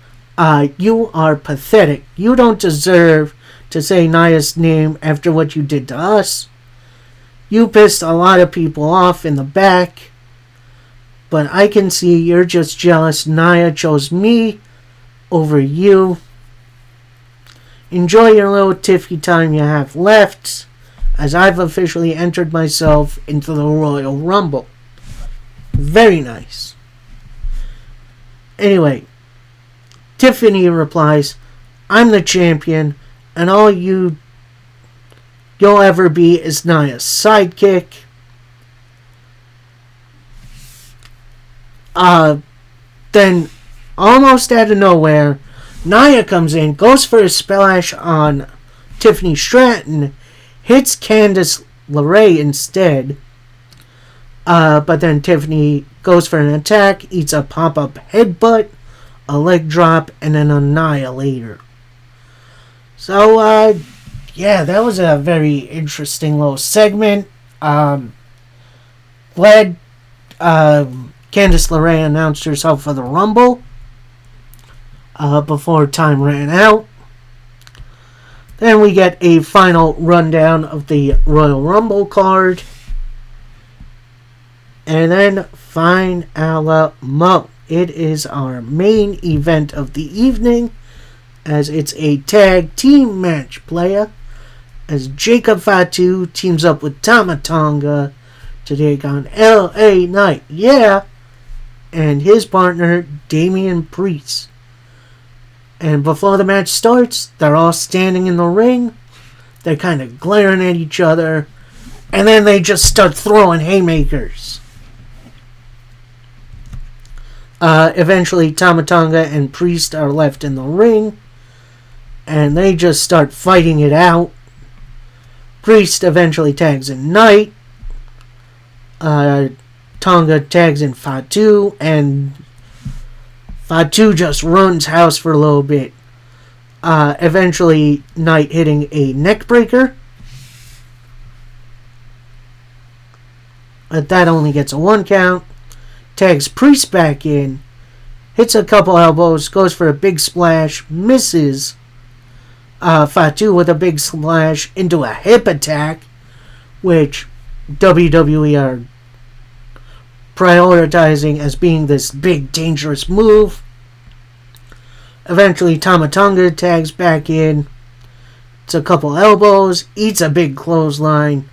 you are pathetic. You don't deserve to say Nia's name after what you did to us. You pissed a lot of people off in the back. But I can see you're just jealous Nia chose me over you. Enjoy your little Tiffy time you have left, as I've officially entered myself into the Royal Rumble. Very nice. Anyway, Tiffany replies, I'm the champion, and all you'll ever be is Nia's sidekick. Then, almost out of nowhere, Nia comes in, goes for a splash on Tiffany Stratton, hits Candice LeRae instead. But then Tiffany goes for an attack, eats a pop-up headbutt, a leg drop, and an annihilator. So, yeah, that was a very interesting little segment. Glad Candice LeRae announced herself for the Rumble. before time ran out. Then we get a final rundown of the Royal Rumble card. And then Finalamo. It is our main event of the evening, as it's a tag team match, playa, as Jacob Fatu teams up with Tama Tonga to take on LA Knight, and his partner Damian Priest. And before the match starts, they're all standing in the ring. They're kind of glaring at each other, and then they just start throwing haymakers. Eventually, Tama Tonga and Priest are left in the ring, and they just start fighting it out. Priest eventually tags in Knight. Tonga tags in Fatu, and Fatu just runs house for a little bit. Eventually, Knight hitting a neckbreaker. That only gets a 1 count. Tags Priest back in. Hits a couple elbows. Goes for a big splash. Misses. Fatu with a big splash into a hip attack, which WWE are prioritizing as being this big dangerous move. Eventually Tama Tonga tags back in. It's a couple elbows. Eats a big clothesline.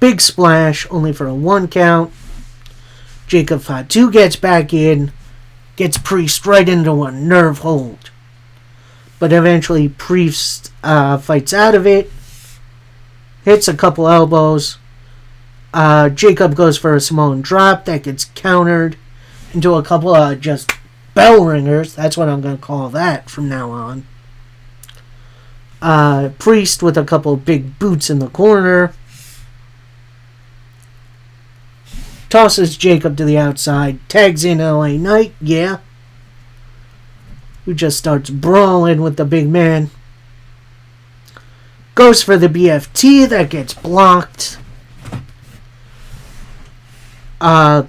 Big splash, only for a 1 count. Jacob Fatu gets back in. Gets Priest right into a nerve hold. But eventually Priest fights out of it. Hits a couple elbows. Jacob goes for a Samoan drop that gets countered into a couple of just bell ringers. That's what I'm going to call that from now on. Priest with a couple of big boots in the corner. Tosses Jacob to the outside. Tags in LA Knight. Who just starts brawling with the big man. Goes for the BFT. That gets blocked. Then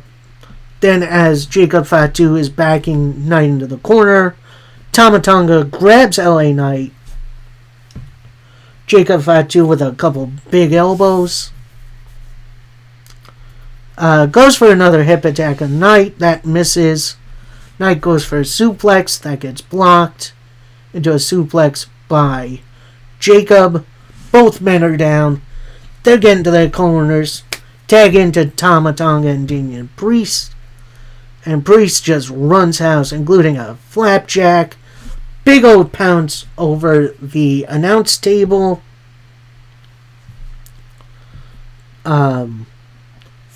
as Jacob Fatu is backing Knight into the corner, Tama Tonga grabs LA Knight. Jacob Fatu with a couple big elbows. Goes for another hip attack on Knight. That misses. Knight goes for a suplex. That gets blocked into a suplex by Jacob. Both men are down. They're getting to their corners. Tag into Tama Tonga and Damian Priest. And Priest just runs house, including a flapjack. Big old pounce over the announce table.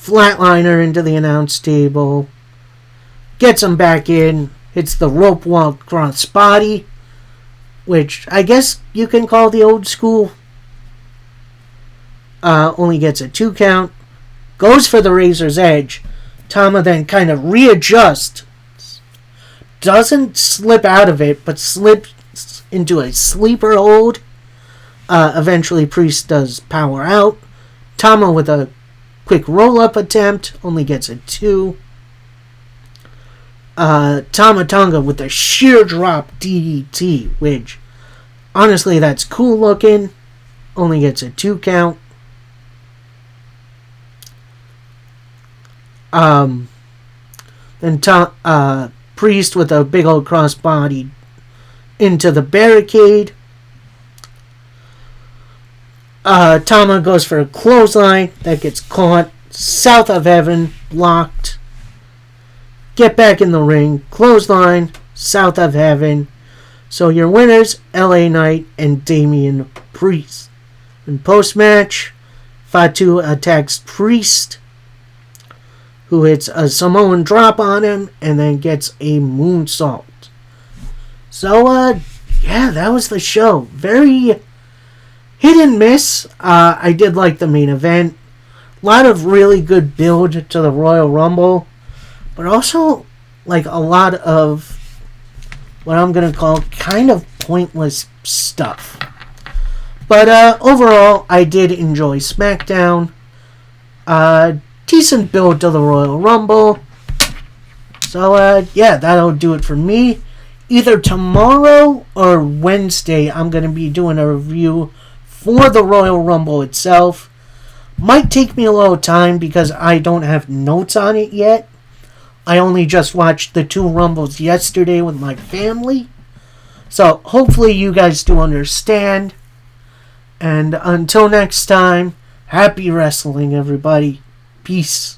Flatliner into the announce table. Gets him back in. Hits the rope walk cross body, which I guess you can call the old school. Only gets a 2 count. Goes for the Razor's Edge. Tama then kind of readjusts. Doesn't slip out of it, but slips into a sleeper hold. Eventually Priest does power out. Tama with a quick roll-up attempt. Only gets a 2. Tama Tonga with a sheer drop DDT, which honestly that's cool looking. Only gets a 2 count. Then Priest with a big old crossbody into the barricade. Tama goes for a clothesline that gets caught. South of Heaven blocked. Get back in the ring. Clothesline. South of Heaven. So your winners, LA Knight and Damian Priest. In post-match, Fatu attacks Priest, who hits a Samoan drop on him and then gets a moonsault. So, that was the show. Very hit and miss. I did like the main event. A lot of really good build to the Royal Rumble, but also like a lot of what I'm going to call kind of pointless stuff. But overall, I did enjoy SmackDown. Decent build to the Royal Rumble. So, that'll do it for me. either tomorrow or Wednesday, I'm going to be doing a review for the Royal Rumble itself. Might take me a little time because I don't have notes on it yet. I only just watched the 2 Rumbles yesterday with my family. So hopefully you guys do understand. And until next time, happy wrestling, everybody. Peace.